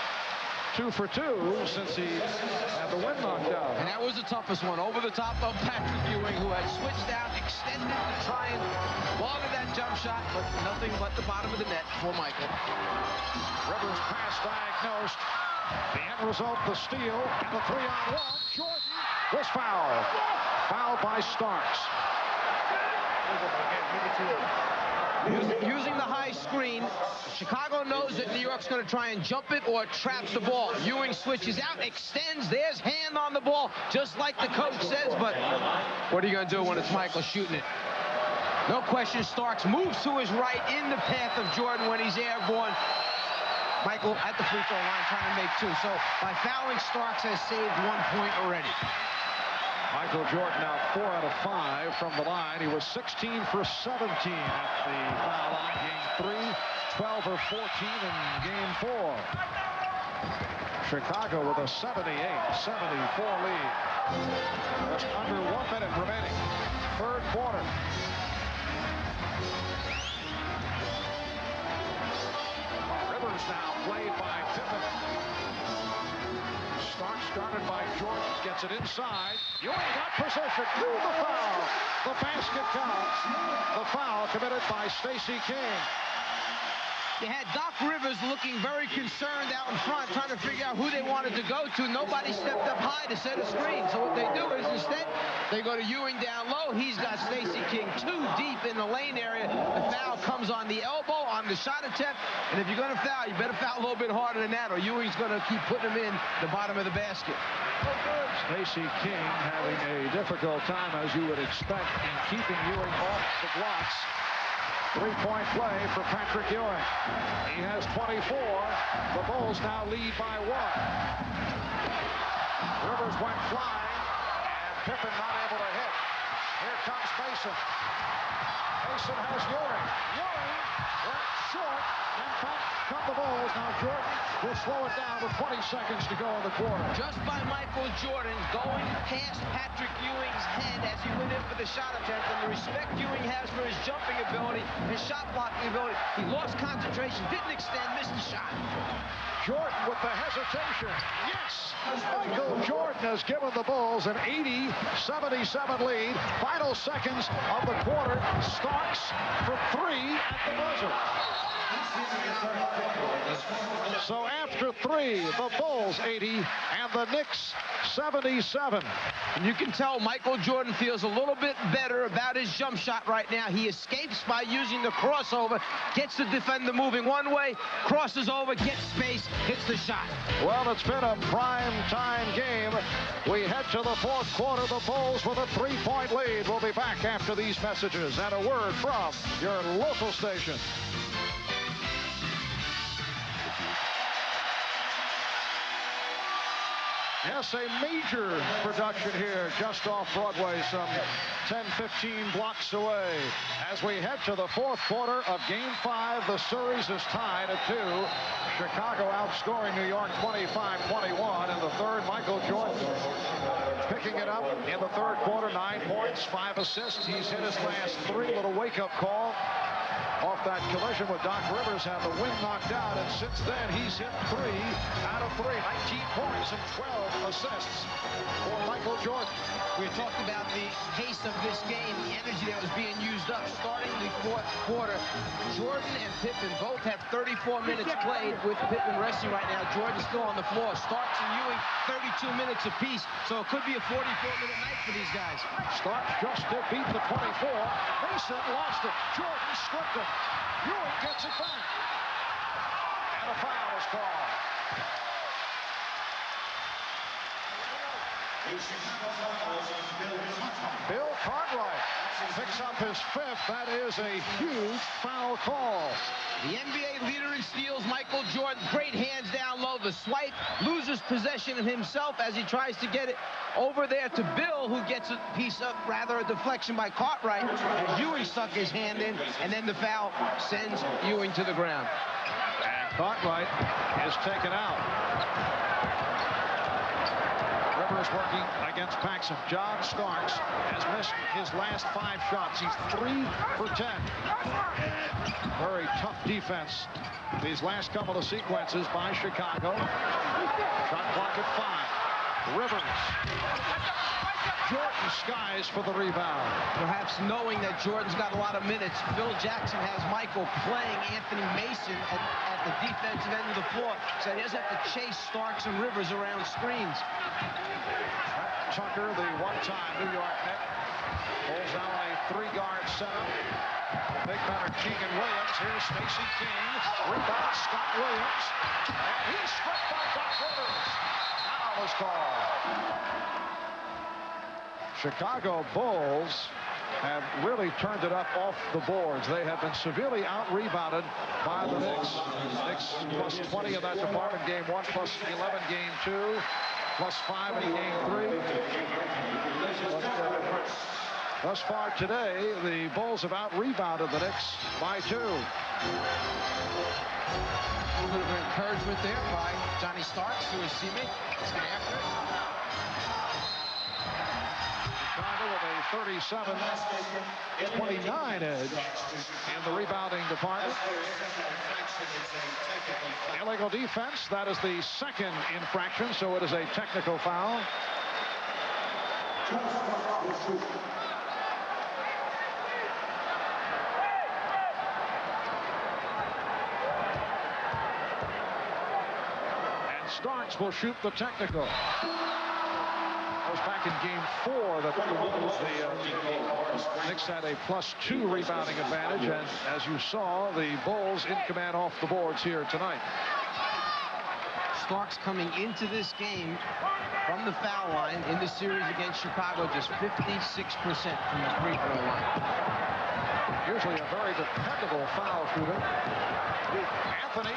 2 for 2 since he had the wind knocked out. And that was the toughest one. Over the top of Patrick Ewing, who had switched out, extended to try and water that jump shot, but nothing but the bottom of the net for Michael. Rivers pass diagnosed. The end result, the steal, and the 3-on-1. Jordan was fouled. Fouled by Starks. Using the high screen, Chicago knows that New York's going to try and jump it or traps the ball. Ewing switches out, extends, there's hand on the ball, just like the coach says, but what are you going to do when it's Michael shooting it? No question, Starks moves to his right in the path of Jordan when he's airborne. Michael at the free throw line trying to make 2. So by fouling, Starks has saved 1 point already. Michael Jordan now 4 out of 5 from the line. He was 16 for 17 at the foul line. Game 3, 12 or 14 in game 4. Chicago with a 78-74 lead. Just under 1 minute remaining. Third quarter. Rivers now played by Pippen. Starks guarded by Jordan, gets it inside. Ewing got position, through the foul. The basket counts. The foul committed by Stacey King. You had Doc Rivers looking very concerned out in front, trying to figure out who they wanted to go to. Nobody stepped up high to set a screen. So what they do is instead, they go to Ewing down low. He's got Stacey King too deep in the lane area. The foul comes on the elbow, on the shot attempt. And if you're going to foul, you better foul a little bit harder than that, or Ewing's going to keep putting him in the bottom of the basket. Stacey King having a difficult time, as you would expect, in keeping Ewing off the blocks. 3-point play for Patrick Ewing. He has 24. The Bulls now lead by 1. Rivers went flying, and Pippen not able to hit. Here comes Mason. Mason has Ewing. Ewing went short, and back come the Bulls. Now Jordan will slow it down with 20 seconds to go in the quarter. Just by Michael Jordan going past Patrick Ewing's head as he went in for the shot attempt, and the respect Ewing has for his jumping ability, his shot blocking ability. He lost concentration, didn't extend, missed the shot. Jordan with the hesitation. Yes! Michael Jordan has given the Bulls an 80-77 lead. Final seconds of the quarter. Starks for 3 at the buzzer. So after 3, the Bulls 80 and the Knicks 77. And you can tell Michael Jordan feels a little bit better about his jump shot right now. He escapes by using the crossover, gets the defender moving one way, crosses over, gets space, hits the shot. Well, it's been a prime time game. We head to the 4th quarter. The Bulls with a 3-point lead. We'll be back after these messages and a word from your local station. Yes, a major production here just off Broadway, some 10-15 blocks away. As we head to the 4th quarter of Game 5, the series is tied at 2. Chicago outscoring New York 25-21. In the 3rd, Michael Jordan picking it up in the 3rd quarter, 9 points, 5 assists. He's hit his last 3, little wake-up call off that collision with Doc Rivers, had the wind knocked out, and since then he's hit 3 out of 3, 19 points and 12 assists for Michael Jordan. We talked about the pace of this game, the energy that was being used up starting the 4th quarter. Jordan and Pippen both have 34 minutes played, with Pippen resting right now. Jordan's still on the floor. Starks and Ewing 32 minutes apiece, so it could be a 44-minute night for these guys. Starks just did beat the 24. Mason lost it. Jordan stripped it. Ewing gets it back. And a foul is called. Bill Cartwright picks up his 5th. That is a huge foul call. The NBA leader in steals, Michael Jordan. Great hands down low. The swipe, loses possession of himself as he tries to get it over there to Bill, who gets a piece of, rather, a deflection by Cartwright as Ewing stuck his hand in, and then the foul sends Ewing to the ground. And Cartwright is taken out. Rivers working against Paxson. John Starks has missed his last 5 shots. He's 3 for 10. Very tough defense these last couple of sequences by Chicago. Shot clock at 5. Rivers. Jordan skies for the rebound. Perhaps knowing that Jordan's got a lot of minutes, Phil Jackson has Michael playing Anthony Mason at the defensive end of the floor, so he doesn't have to chase Starks and Rivers around screens. Tucker, the one-time New York Knick, pulls out a 3-guard setup. Big batter Keegan Williams. Here's Stacey King. Rebound Scott Williams. And he's struck by Doc Rivers. Foul is called. Chicago Bulls have really turned it up off the boards. They have been severely out-rebounded by the Knicks. Knicks plus 20 in that department. Game 1, plus 11 game 2, plus 5 in game 3. Thus far today, the Bulls have out-rebounded the Knicks by 2. A little bit of encouragement there by Johnny Starks to his teammate. Let's get after it. With a 37-29 edge in the rebounding department. Illegal defense. That is the 2nd infraction, so it is a technical foul. And Starks will shoot the technical. That was back in game 4 that the Knicks had a +2 rebounding advantage, and as you saw, the Bulls in command off the boards here tonight. Starks coming into this game from the foul line in the series against Chicago, just 56% from the free throw line. Usually a very dependable foul shooter. Anthony.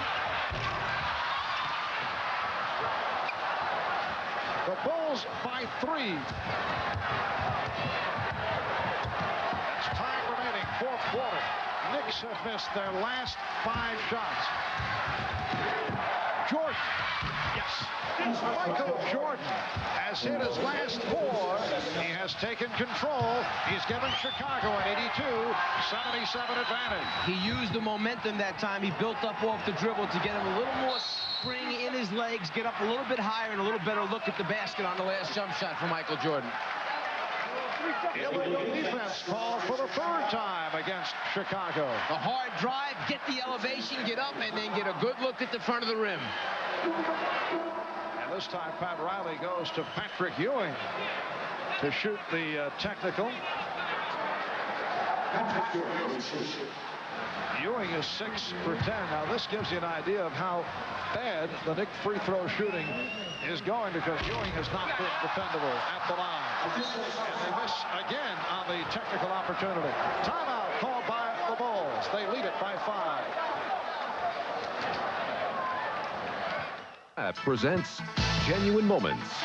The Bulls by 3. That's time remaining, 4th quarter. Knicks have missed their last 5 shots. Jordan. Yes. Michael Jordan has hit his last 4. He has taken control. He's given Chicago an 82-77 advantage. He used the momentum that time. He built up off the dribble to get him a little more spring in his legs, get up a little bit higher, and a little better look at the basket on the last jump shot for Michael Jordan. Illegal defense called for the third time against Chicago. The hard drive, get the elevation, get up, and then get a good look at the front of the rim. And this time, Pat Riley goes to Patrick Ewing to shoot the technical. Ewing is 6 for 10. Now, this gives you an idea of how bad the Knicks free throw shooting is going, because Ewing has not been defendable at the line. And they miss again on the technical opportunity. Timeout called by the Bulls. They lead it by 5. Presents Genuine Moments.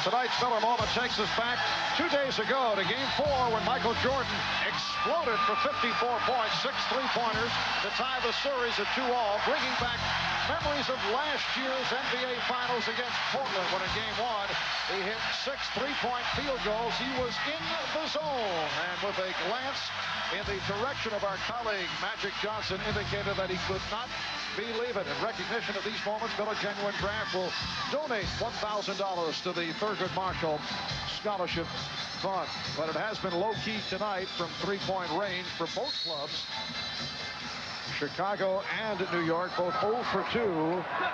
Tonight's Miller Moment takes us back 2 days ago to Game 4 when Michael Jordan exploded for 54 points, 6 3-pointers to tie the series at 2-all, bringing back memories of last year's NBA Finals against Portland when in Game 1 he hit 6 3-point field goals. He was in the zone, and with a glance in the direction of our colleague Magic Johnson indicated that he could not believe it. In recognition of these moments, Miller Genuine Draft will donate $1,000 to the Thurgood Marshall Scholarship Fund. But it has been low-key tonight from three-point range for both clubs. Chicago and New York both 0 for 2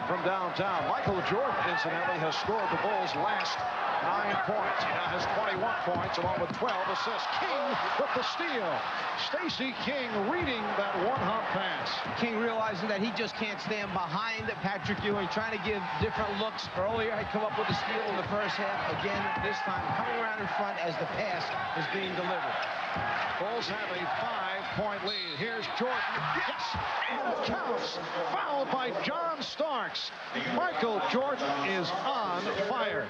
from downtown. Michael Jordan, incidentally, has scored the Bulls' last 9 points. He now has 21 points along with 12 assists. King with the steal. Stacey King reading that one-hop pass. King realizing that he just can't stand behind Patrick Ewing, trying to give different looks. Earlier, had come up with a steal in the first half. Again, this time coming around in front as the pass is being delivered. Bulls have a 5-point lead. Here's Jordan. Yes, and it counts. Fouled by John Starks. Michael Jordan is on fire.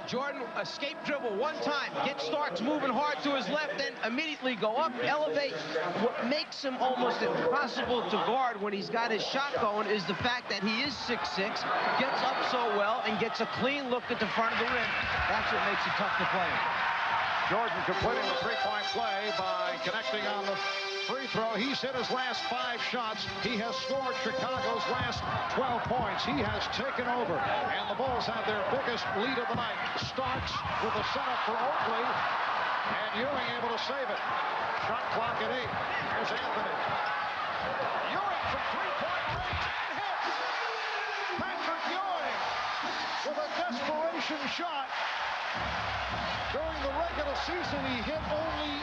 Jordan, escape dribble one time, get Starks moving hard to his left, then immediately go up, elevate. What makes him almost impossible to guard when he's got his shot going is the fact that he is 6'6", gets up so well, and gets a clean look at the front of the rim. That's what makes it tough to play him. Jordan completing the three-point play by connecting on the free throw. He's hit his last 5 shots. He has scored Chicago's last 12 points. He has taken over, and the Bulls have their biggest lead of the night. Starks with the setup for Oakley, and Ewing able to save it. Shot clock at 8. Here's Anthony. Ewing from three-point range and hits. Patrick Ewing with a desperation shot. During the regular season, he hit only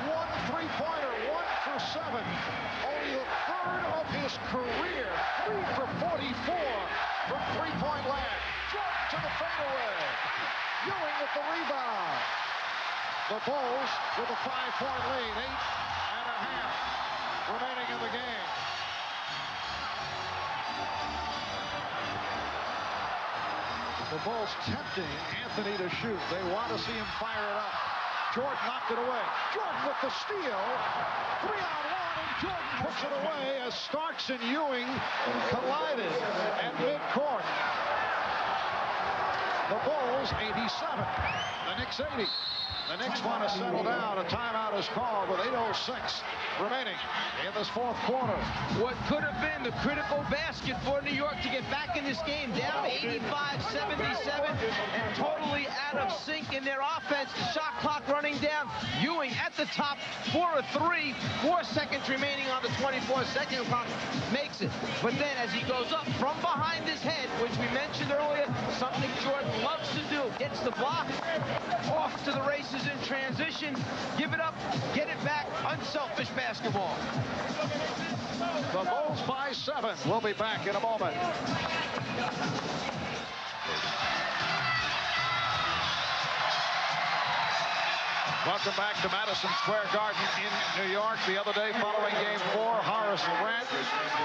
1 3-pointer, 1 for 7. Only the third of his career. 3 for 44 from three-point land. Jordan to the fadeaway. Ewing with the rebound. The Bulls with a 5-point lead. 8.5 remaining in the game. The Bulls tempting Anthony to shoot. They want to see him fire it up. Jordan knocked it away. Jordan with the steal. 3-on-1, and Jordan puts it away as Starks and Ewing collided at midcourt. The Bulls 87. The Knicks 80. The Knicks want to settle down. A timeout is called with 8:06 remaining in this fourth quarter. What could have been the critical basket for New York to get back in this game, down 85-77 and totally out of sync in their offense. The shot clock running down. Ewing at the top, 4 of 3, 4 seconds remaining on the 24-second clock, makes it. But then as he goes up from behind his head, which we mentioned earlier, something Jordan loves to do, gets the block, off to the races in transition, give it up, get it back, unselfish basketball. The Bulls by 7. We'll be back in a moment. Welcome back to Madison Square Garden in New York. The other day, following Game 4, Horace Grant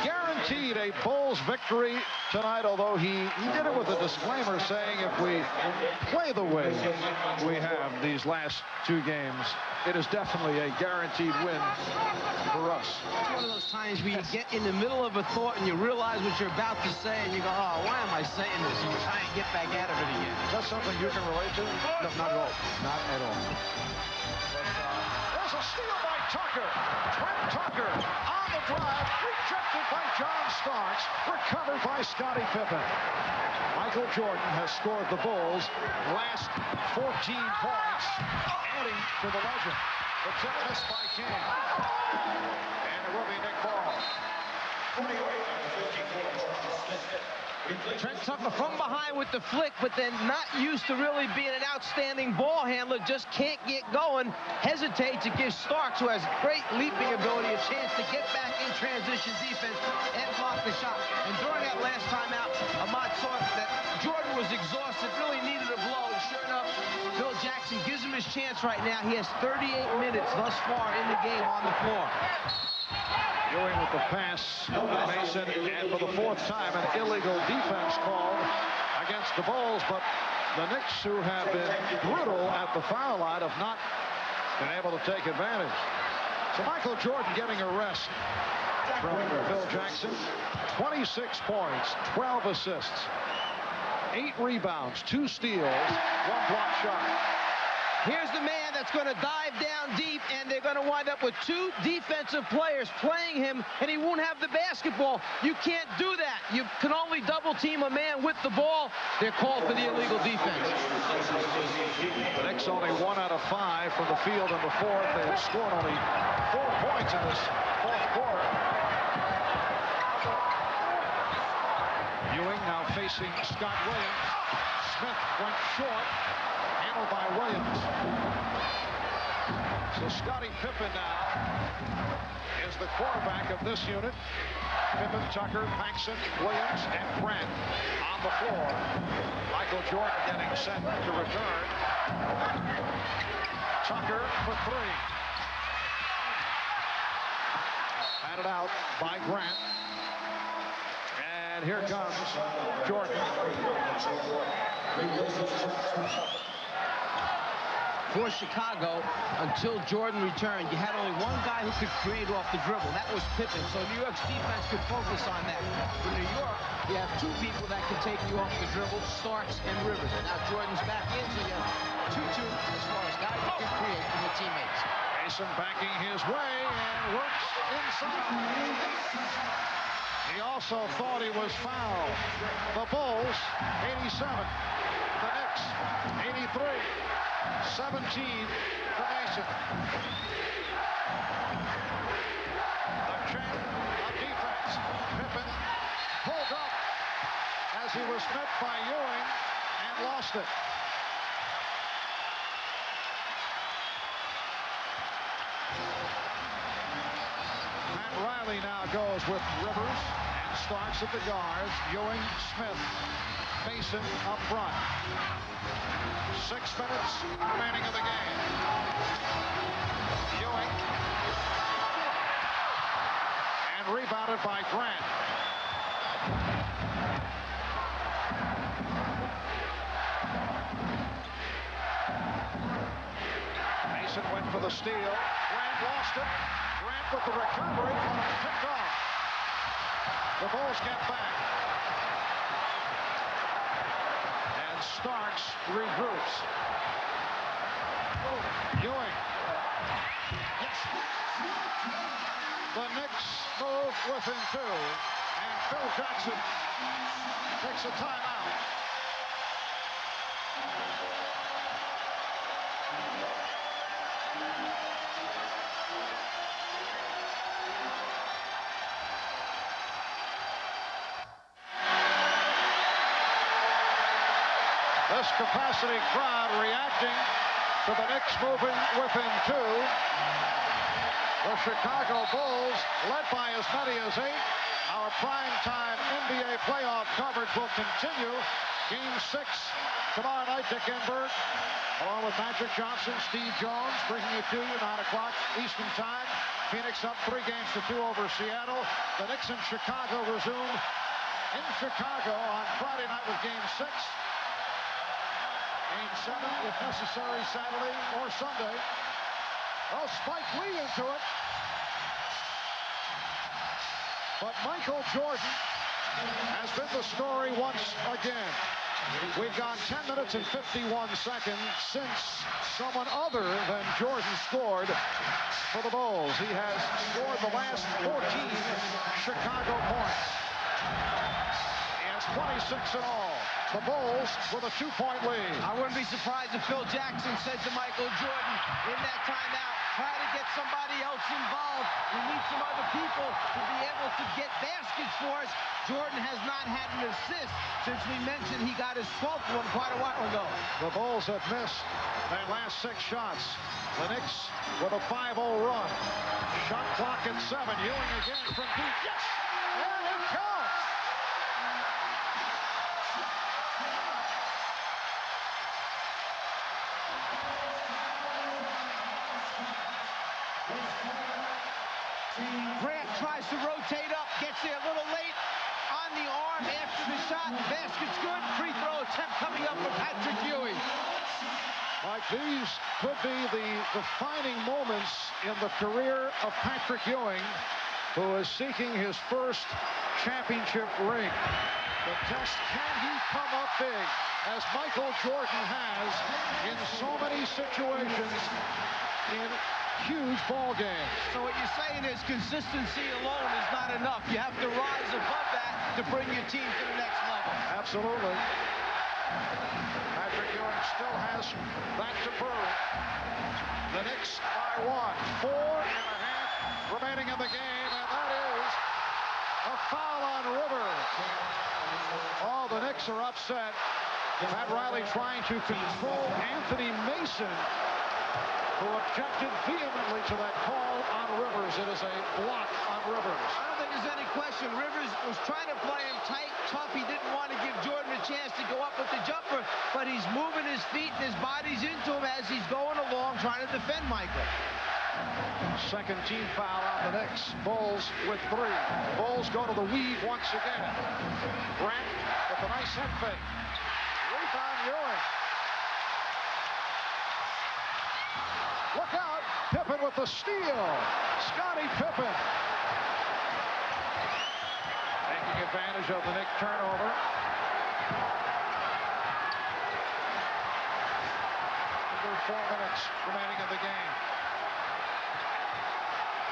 guaranteed a Bulls victory tonight, although he did it with a disclaimer saying if we play the way we have these last 2 games, it is definitely a guaranteed win for us. It's one of those times where you get in the middle of a thought and you realize what you're about to say, and you go, oh, why am I saying this? And you try and get back out of it again. Is that something you can relate to? No, not at all. Not at all. There's a steal by Tucker. Trent Tucker on the drive, rejected by John Starks, recovered by Scottie Pippen. Michael Jordan has scored the Bulls' last 14 points, adding to the legend. The tip missed by King. And it will be Nick Ball. Trent Tucker from behind with the flick, but then not used to really being an outstanding ball handler, just can't get going, hesitates. It gives Starks, who has great leaping ability, a chance to get back in transition defense and block the shot. And during that last timeout, Ahmad saw that Jordan was exhausted, really needed a blow, and sure enough, Phil Jackson gives him his chance right now. He has 38 minutes thus far in the game on the floor. Ewing with the pass, Mason, and for the fourth time, an illegal defense called against the Bulls, but the Knicks, who have been brutal at the foul line, have not been able to take advantage. So Michael Jordan getting a rest from Phil Jackson. 26 points, 12 assists, 8 rebounds, 2 steals, 1 block shot. Here's the man that's going to dive down deep, and they're going to wind up with 2 defensive players playing him, and he won't have the basketball. You can't do that. You can only double team a man with the ball. They're called for the illegal defense. The Knicks only 1 out of 5 from the field in the fourth. They have scored only 4 points in this fourth quarter. Ewing now facing Scott Williams. Smith went short. Handled by Williams. So Scottie Pippen now is the quarterback of this unit. Pippen, Tucker, Paxson, Williams, and Grant on the floor. Michael Jordan getting set to return. Tucker for 3. Batted out by Grant. And here comes Jordan. For Chicago, until Jordan returned, you had only one guy who could create off the dribble. That was Pippen. So New York's defense could focus on that. For New York, you have 2 people that can take you off the dribble, Starks and Rivers. Now Jordan's back in, so you have 2-2 as far as guys who can create from the teammates. Mason backing his way and works inside. He also thought he was fouled. The Bulls, 87. The Knicks, 83. 17 for Mason. The champ of defense. Pippen pulled up as he was met by Ewing and lost it. Pat Riley now goes with Rivers and Starks at the guards. Ewing, Smith, Mason up front. 6 minutes remaining in the game. Ewing. And rebounded by Grant. Mason went for the steal. Grant lost it. Grant with the recovery. Picked off. The Bulls get back. Starks regroups. Ewing. Yes. The Knicks move within 2. And Phil Jackson takes a timeout. This capacity crowd reacting to the Knicks moving within 2. The Chicago Bulls led by as many as 8. Our primetime NBA playoff coverage will continue. Game 6 tomorrow night, Dick Enberg, along with Magic Johnson, Steve Jones, bringing you to you 9 o'clock Eastern Time. Phoenix up 3 games to 2 over Seattle. The Knicks in Chicago resume in Chicago on Friday night with Game 6. Game 7, if necessary, Saturday or Sunday. Well, Spike Lee into it. But Michael Jordan has been the story once again. We've gone 10 minutes and 51 seconds since someone other than Jordan scored for the Bulls. He has scored the last 14 Chicago points. He has 26 in all. The Bulls with a 2-point lead. I wouldn't be surprised if Phil Jackson said to Michael Jordan in that timeout, try to get somebody else involved. We need some other people to be able to get baskets for us. Jordan has not had an assist since we mentioned he got his 12th one quite a while ago. The Bulls have missed their last 6 shots. The Knicks with a 5-0 run. Shot clock at 7. Ewing again from deep. Yes! And it counts! Grant tries to rotate up, gets there a little late on the arm after the shot. Basket's good. Free throw attempt coming up for Patrick Ewing. Like these could be the defining moments in the career of Patrick Ewing, who is seeking his first championship ring. The test, can he come up big, as Michael Jordan has in so many situations in huge ball games. So what you're saying is consistency alone is not enough. You have to rise above that to bring your team to the next level. Absolutely. Patrick Ewing still has that to prove. The Knicks by 1. 4.5 remaining in the game, and that is a foul on Rivers. Oh, the Knicks are upset. Pat Riley trying to control Anthony Mason, who objected vehemently to that call on Rivers. It is a block on Rivers. I don't think there's any question. Rivers was trying to play him tight, tough. He didn't want to give Jordan a chance to go up with the jumper, but he's moving his feet and his body's into him as he's going along trying to defend Michael. Second team foul on the Knicks. Bulls with 3. Bulls go to the weave once again. Grant with a nice head fake. Rebound Ewing. Look out! Pippen with the steal. Scottie Pippen. Taking advantage of the Knick turnover. Under 4 minutes remaining in the game.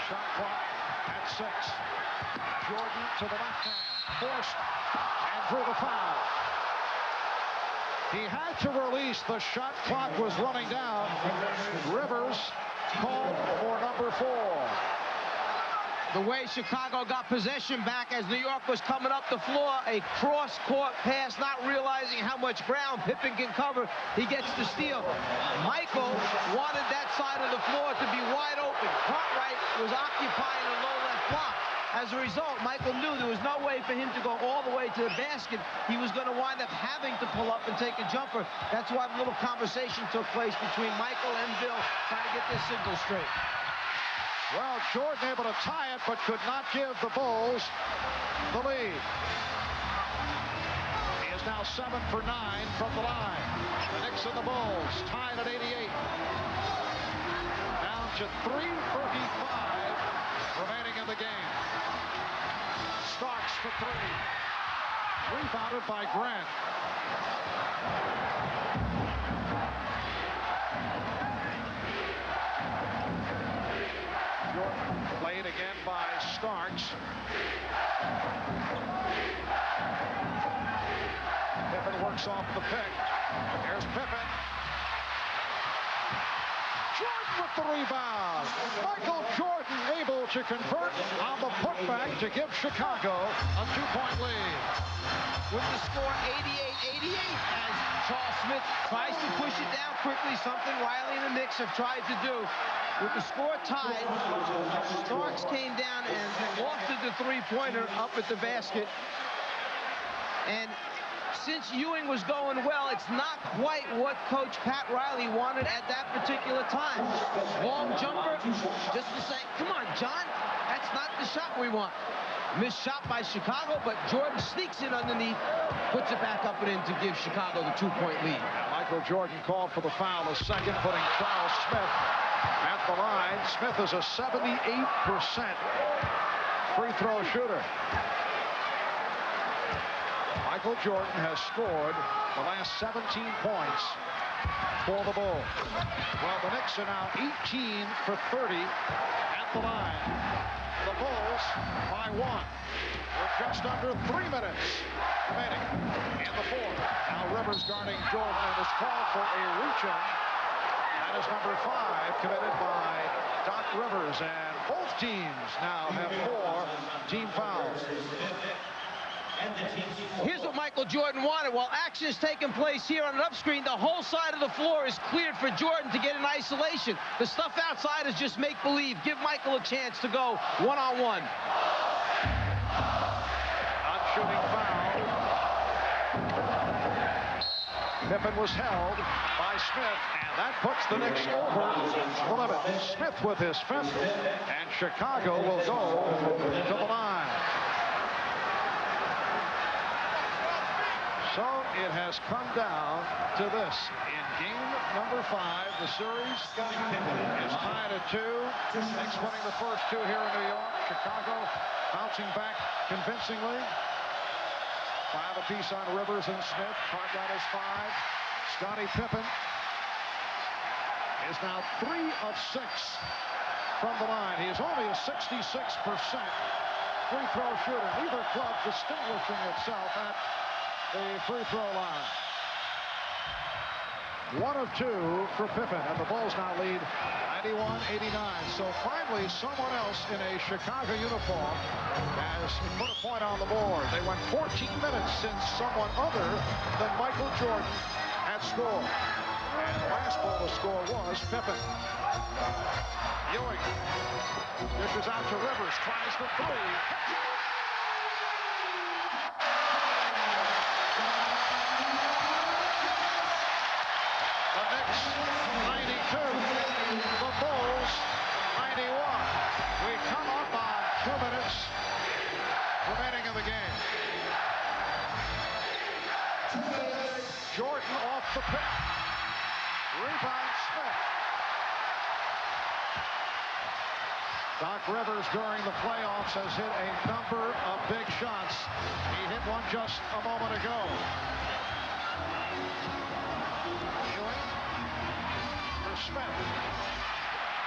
Shot clock at 6. Jordan to the left hand. Forced and drew the foul. He had to release. The shot clock was running down. Rivers called for number 4. The way Chicago got possession back as New York was coming up the floor, a cross-court pass, not realizing how much ground Pippen can cover. He gets the steal. Michael wanted that side of the floor to be wide open. Cartwright was occupying the low left block. As a result, Michael knew there was no way for him to go all the way to the basket. He was going to wind up having to pull up and take a jumper. That's why a little conversation took place between Michael and Bill trying to get this signal straight. Well, Jordan able to tie it, but could not give the Bulls the lead. He is now 7 for 9 from the line. The Knicks and the Bulls tied at 88. Down to 3:35 remaining in the game. Starks for 3. Rebounded by Grant. Jordan played again by Starks. Pippen works off the pick. Here's Pippen. Jordan with the rebound. Michael Jordan able to convert on the putback to give Chicago a 2-point lead. With the score 88-88 as Charles Smith tries to push it down quickly, something Riley and the Knicks have tried to do. With the score tied, Starks came down and lofted the three-pointer up at the basket. And since Ewing was going well, it's not quite what Coach Pat Riley wanted at that particular time. Long jumper, just to say, come on, John, that's not the shot we want. Missed shot by Chicago, but Jordan sneaks it underneath, puts it back up and in to give Chicago the 2-point lead. Michael Jordan called for the foul, a second, putting Charles Smith at the line. Smith is a 78% free throw shooter. Michael Jordan has scored the last 17 points for the Bulls. Well, the Knicks are now 18 for 30 at the line. the Bulls by 1. With just under 3 minutes remaining in the fourth. Now Rivers guarding Jordan and is called for a reach-in. That is number 5, committed by Doc Rivers, and both teams now have 4 team fouls. Here's what Michael Jordan wanted. While action is taking place here on an up screen, the whole side of the floor is cleared for Jordan to get in isolation. The stuff outside is just make-believe. Give Michael a chance to go one-on-one. Shooting foul. Pippen was held by Smith, and that puts the Knicks over the limit. Smith with his 5th, and Chicago will go to the line. So it has come down to this. In game number 5, the series is tied at 2. Knicks winning the first 2 here in New York. Chicago bouncing back convincingly. 5 apiece on Rivers and Smith. Cartwright is 5. Scottie Pippen is now 3 of 6 from the line. He is only a 66% free throw shooter. Neither club distinguishing itself at the free throw line. 1 of 2 for Pippen, and the Bulls now lead 91-89. So finally, someone else in a Chicago uniform has put a point on the board. They went 14 minutes since someone other than Michael Jordan had scored. And the last ball to score was Pippen. Ewing dishes out to Rivers, tries the 3. The Knicks 92, the Bulls 91. We come up on 2 minutes remaining in the game. Jordan off the pick. Rebound Smith. Doc Rivers during the playoffs has hit a number of big shots. He hit one just a moment ago. Smith.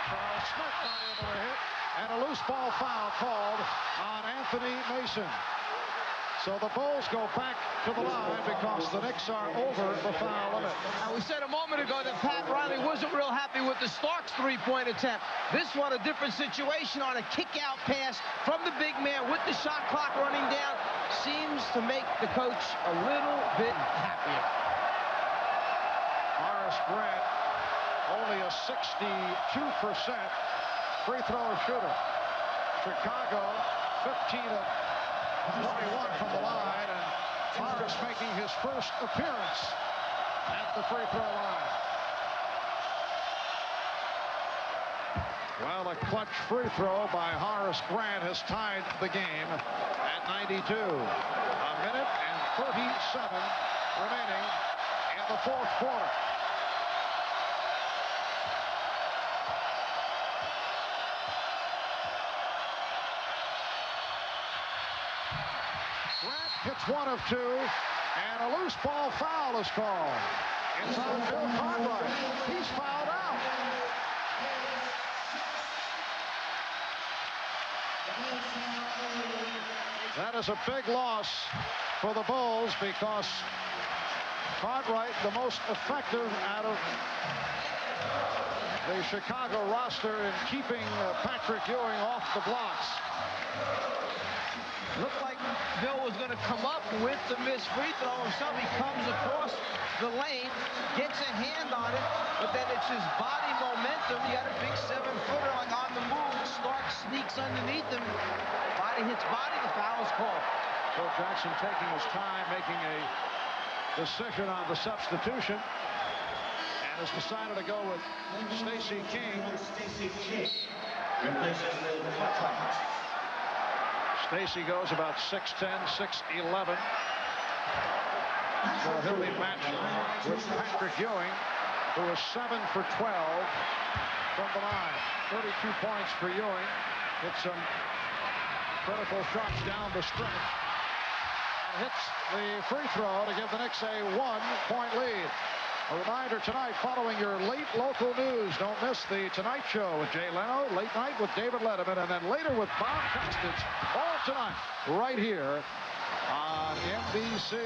Charles Smith not able to hit, and a loose ball foul called on Anthony Mason. So the Bulls go back to the line because the Knicks are over the foul limit. Now, we said a moment ago that Pat Riley wasn't real happy with the Starks 3-point attempt. This one, a different situation on a kick-out pass from the big man with the shot clock running down. Seems to make the coach a little bit happier. Horace Grant, only a 62% free throw shooter. Chicago, 15 of 21 from the line, and Horace making his first appearance at the free throw line. Well, a clutch free throw by Horace Grant has tied the game at 92. A minute and 37 remaining in the fourth quarter. Grant hits 1 of 2, and a loose ball foul is called. It's on Bill Cartwright. He's fouled out. That is a big loss for the Bulls because Cartwright, the most effective out of the Chicago roster in keeping Patrick Ewing off the blocks. Looked like Bill was going to come up with the missed free throw himself. He comes across the lane, gets a hand on it, but then it's his body momentum. He had a big 7-footer like on the move. Stark sneaks underneath him. Body hits body, the foul is called. Phil Jackson taking his time, making a decision on the substitution, and has decided to go with Stacey King. Stacey goes about 6'10", 6'11". So he'll be matched with Patrick Ewing, who is 7 for 12 from the line. 32 points for Ewing. Hit some critical shots down the stretch. and hits the free throw to give the Knicks a 1-point lead. A reminder tonight, following your late local news, don't miss the Tonight Show with Jay Leno, late night with David Letterman, and then later with Bob Costas, all tonight, right here on NBC.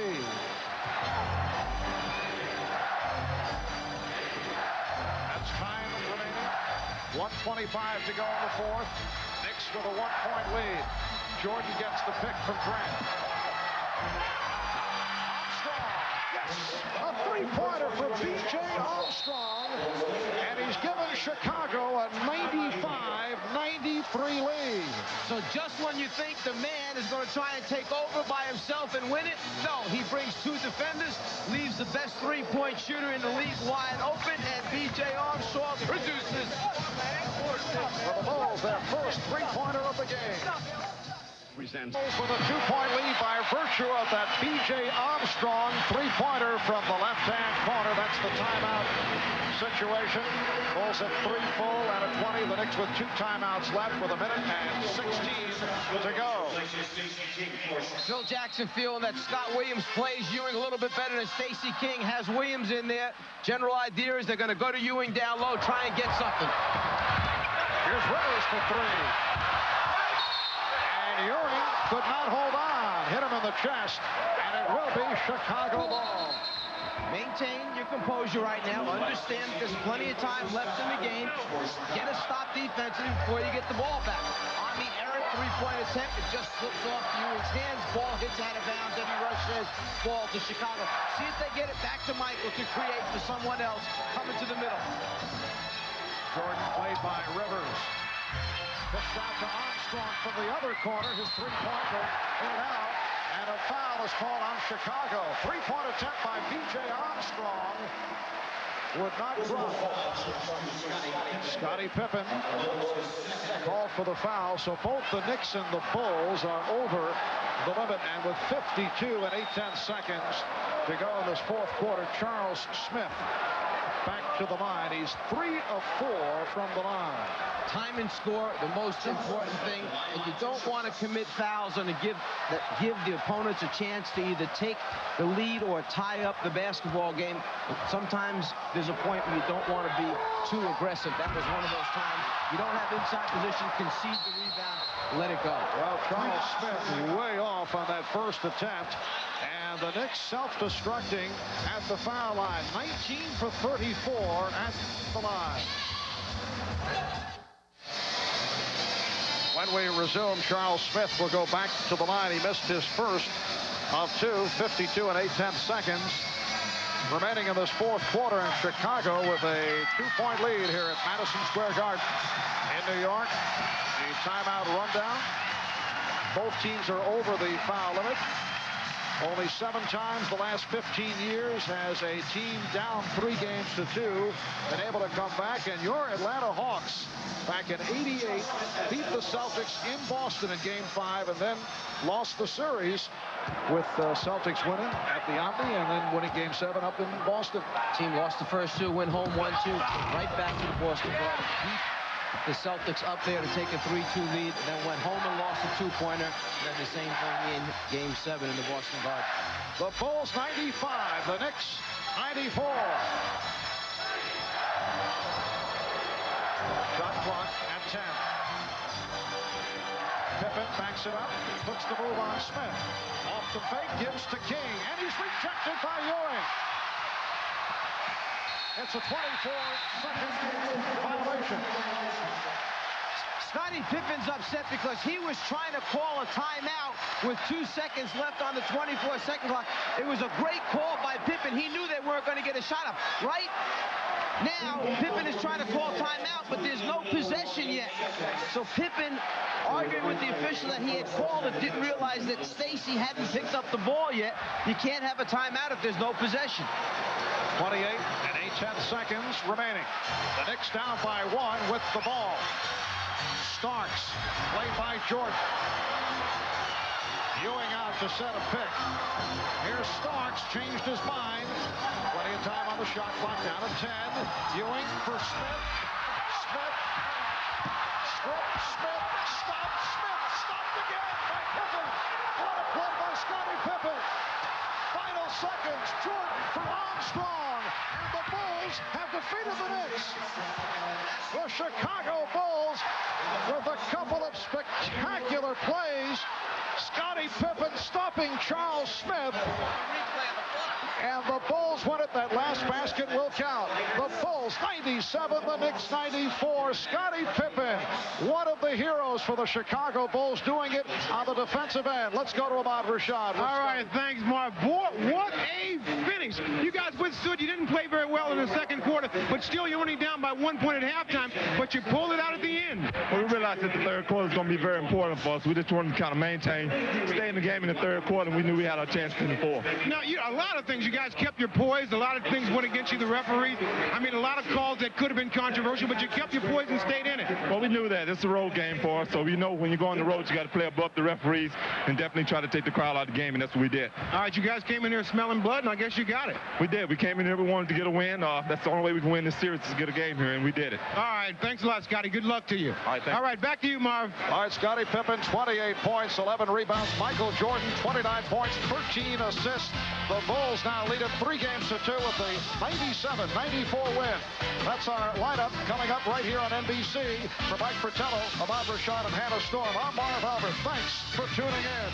That's time remaining. 1:25 to go in the fourth. Knicks with a 1-point lead. Jordan gets the pick from Grant. A three-pointer for B.J. Armstrong, and he's given Chicago a 95-93 lead. So just when you think the man is going to try and take over by himself and win it, no, he brings two defenders, leaves the best three-point shooter in the league wide open, and B.J. Armstrong produces. For the Bulls, their first three-pointer of the game. Presents with a 2-point lead by virtue of that B.J. Armstrong three-pointer from the left-hand corner. That's the timeout situation. Bulls at 3 full and a 20. The Knicks with 2 timeouts left with a minute and 16 to go. Phil Jackson feeling that Scott Williams plays Ewing a little bit better than Stacey King has Williams in there. General idea is they're going to go to Ewing down low, try and get something. Here's Rivers for 3. Ewing could not hold on. Hit him in the chest, and it will be Chicago ball. Maintain your composure right now. Understand there's plenty of time left in the game. Get a stop defensively before you get the ball back. On the errant three-point attempt, it just slips off Ewing's hands. Ball hits out of bounds. Eddie Rush says ball to Chicago. See if they get it back to Michael to create for someone else coming to the middle. Jordan played by Rivers. Pitched out to Armstrong from the other corner. His three-pointer in and out. And a foul is called on Chicago. Three-point attempt by B.J. Armstrong would not drop. Scottie Pippen called for the foul. So both the Knicks and the Bulls are over the limit. And with 52 and 8/10 seconds to go in this fourth quarter, Charles Smith back to the line. He's 3 of 4 from the line. Time and score, the most important thing, and you don't want to commit fouls and to give the opponents a chance to either take the lead or tie up the basketball game. Sometimes there's a point where you don't want to be too aggressive. That was one of those times. You don't have inside position, concede the rebound, let it go. Well, Charles Smith way off on that first attempt. And the Knicks self-destructing at the foul line. 19 for 34 at the line. When we resume, Charles Smith will go back to the line. He missed his first of 2, 52 and 8/10 seconds remaining in this fourth quarter, in Chicago with a 2-point lead here at Madison Square Garden in New York. The timeout rundown. Both teams are over the foul limit. Only 7 times the last 15 years has a team down 3 games to 2 been able to come back. And your Atlanta Hawks back in '88 beat the Celtics in Boston in Game 5 and then lost the series with the Celtics winning at the Omni and then winning Game 7 up in Boston. Team lost the first 2, went home 1-2, right back to the Boston Garden. Beat the Celtics up there to take a 3-2 lead, and then went home and lost a 2-pointer. And then the same thing in Game 7 in the Boston Garden. The Bulls 95, the Knicks 94. Shot clock at 10. Pippen backs it up, puts the move on Smith. Off the fake, gives to King, and he's rejected by Ewing. It's a 24-second violation. Scottie Pippen's upset because he was trying to call a timeout with 2 seconds left on the 24-second clock. It was a great call by Pippen. He knew they weren't going to get a shot up. Right now, Pippen is trying to call timeout, but there's no possession yet. So Pippen, arguing with the official that he had called it, didn't realize that Stacey hadn't picked up the ball yet. You can't have a timeout if there's no possession. 28 and 8/10 seconds remaining. The Knicks down by 1 with the ball. Starks, played by Jordan. Ewing out to set a pick. Here's Starks, changed his mind. Plenty of time on the shot clock, down to 10. Ewing for Smith. Smith Smith stopped. Smith stopped again by Pippen. What a play by Scottie Pippen. Final seconds. Jordan for Armstrong. And the Bulls have defeated the Knicks. The Chicago Bulls with a couple of spectacular plays. Scottie Pippen stopping Charles Smith. And the Bulls won it. That last basket will count. The Bulls 97, the Knicks 94. Scottie Pippen, one of the heroes for the Chicago Bulls, doing it on the defensive end. Let's go to Ahmad Rashad. All right, thanks, Marv. Boy, what a finish. You guys withstood. You didn't play very well in the second quarter, but still you're only down by 1 point at halftime, but you pulled it out at the end. Well, we realized that the third quarter is going to be very important for us. We just wanted to kind of maintain, stay in the game in the third quarter, and we knew we had our chance in the fourth. Now, a lot of things, you guys kept your poise. A lot of things went against you, the referees. I mean, a lot of calls that could have been controversial, but you kept your poise and stayed in it. Well, we knew that. It's a road game for us, so we know when you go on the road, you got to play above the referees and definitely try to take the crowd out of the game, and that's what we did. All right, you guys came in here smelling blood, and I guess you got it. We did. We came in here, we wanted to get a win. That's the only way we can win this series is to get a game here, and we did it. All right, thanks a lot, Scottie. Good luck to you. All right, back to you, Marv. All right, Scottie Pippen, 28 points, 11 rebounds. Michael Jordan, 29 points, 13 assists. The Bulls now lead it 3-2 with the 97-94 win. That's our lineup coming up right here on NBC. For Mike Fratello, Ahmad Rashad, and Hannah Storm, I'm Marv Albert. Thanks for tuning in.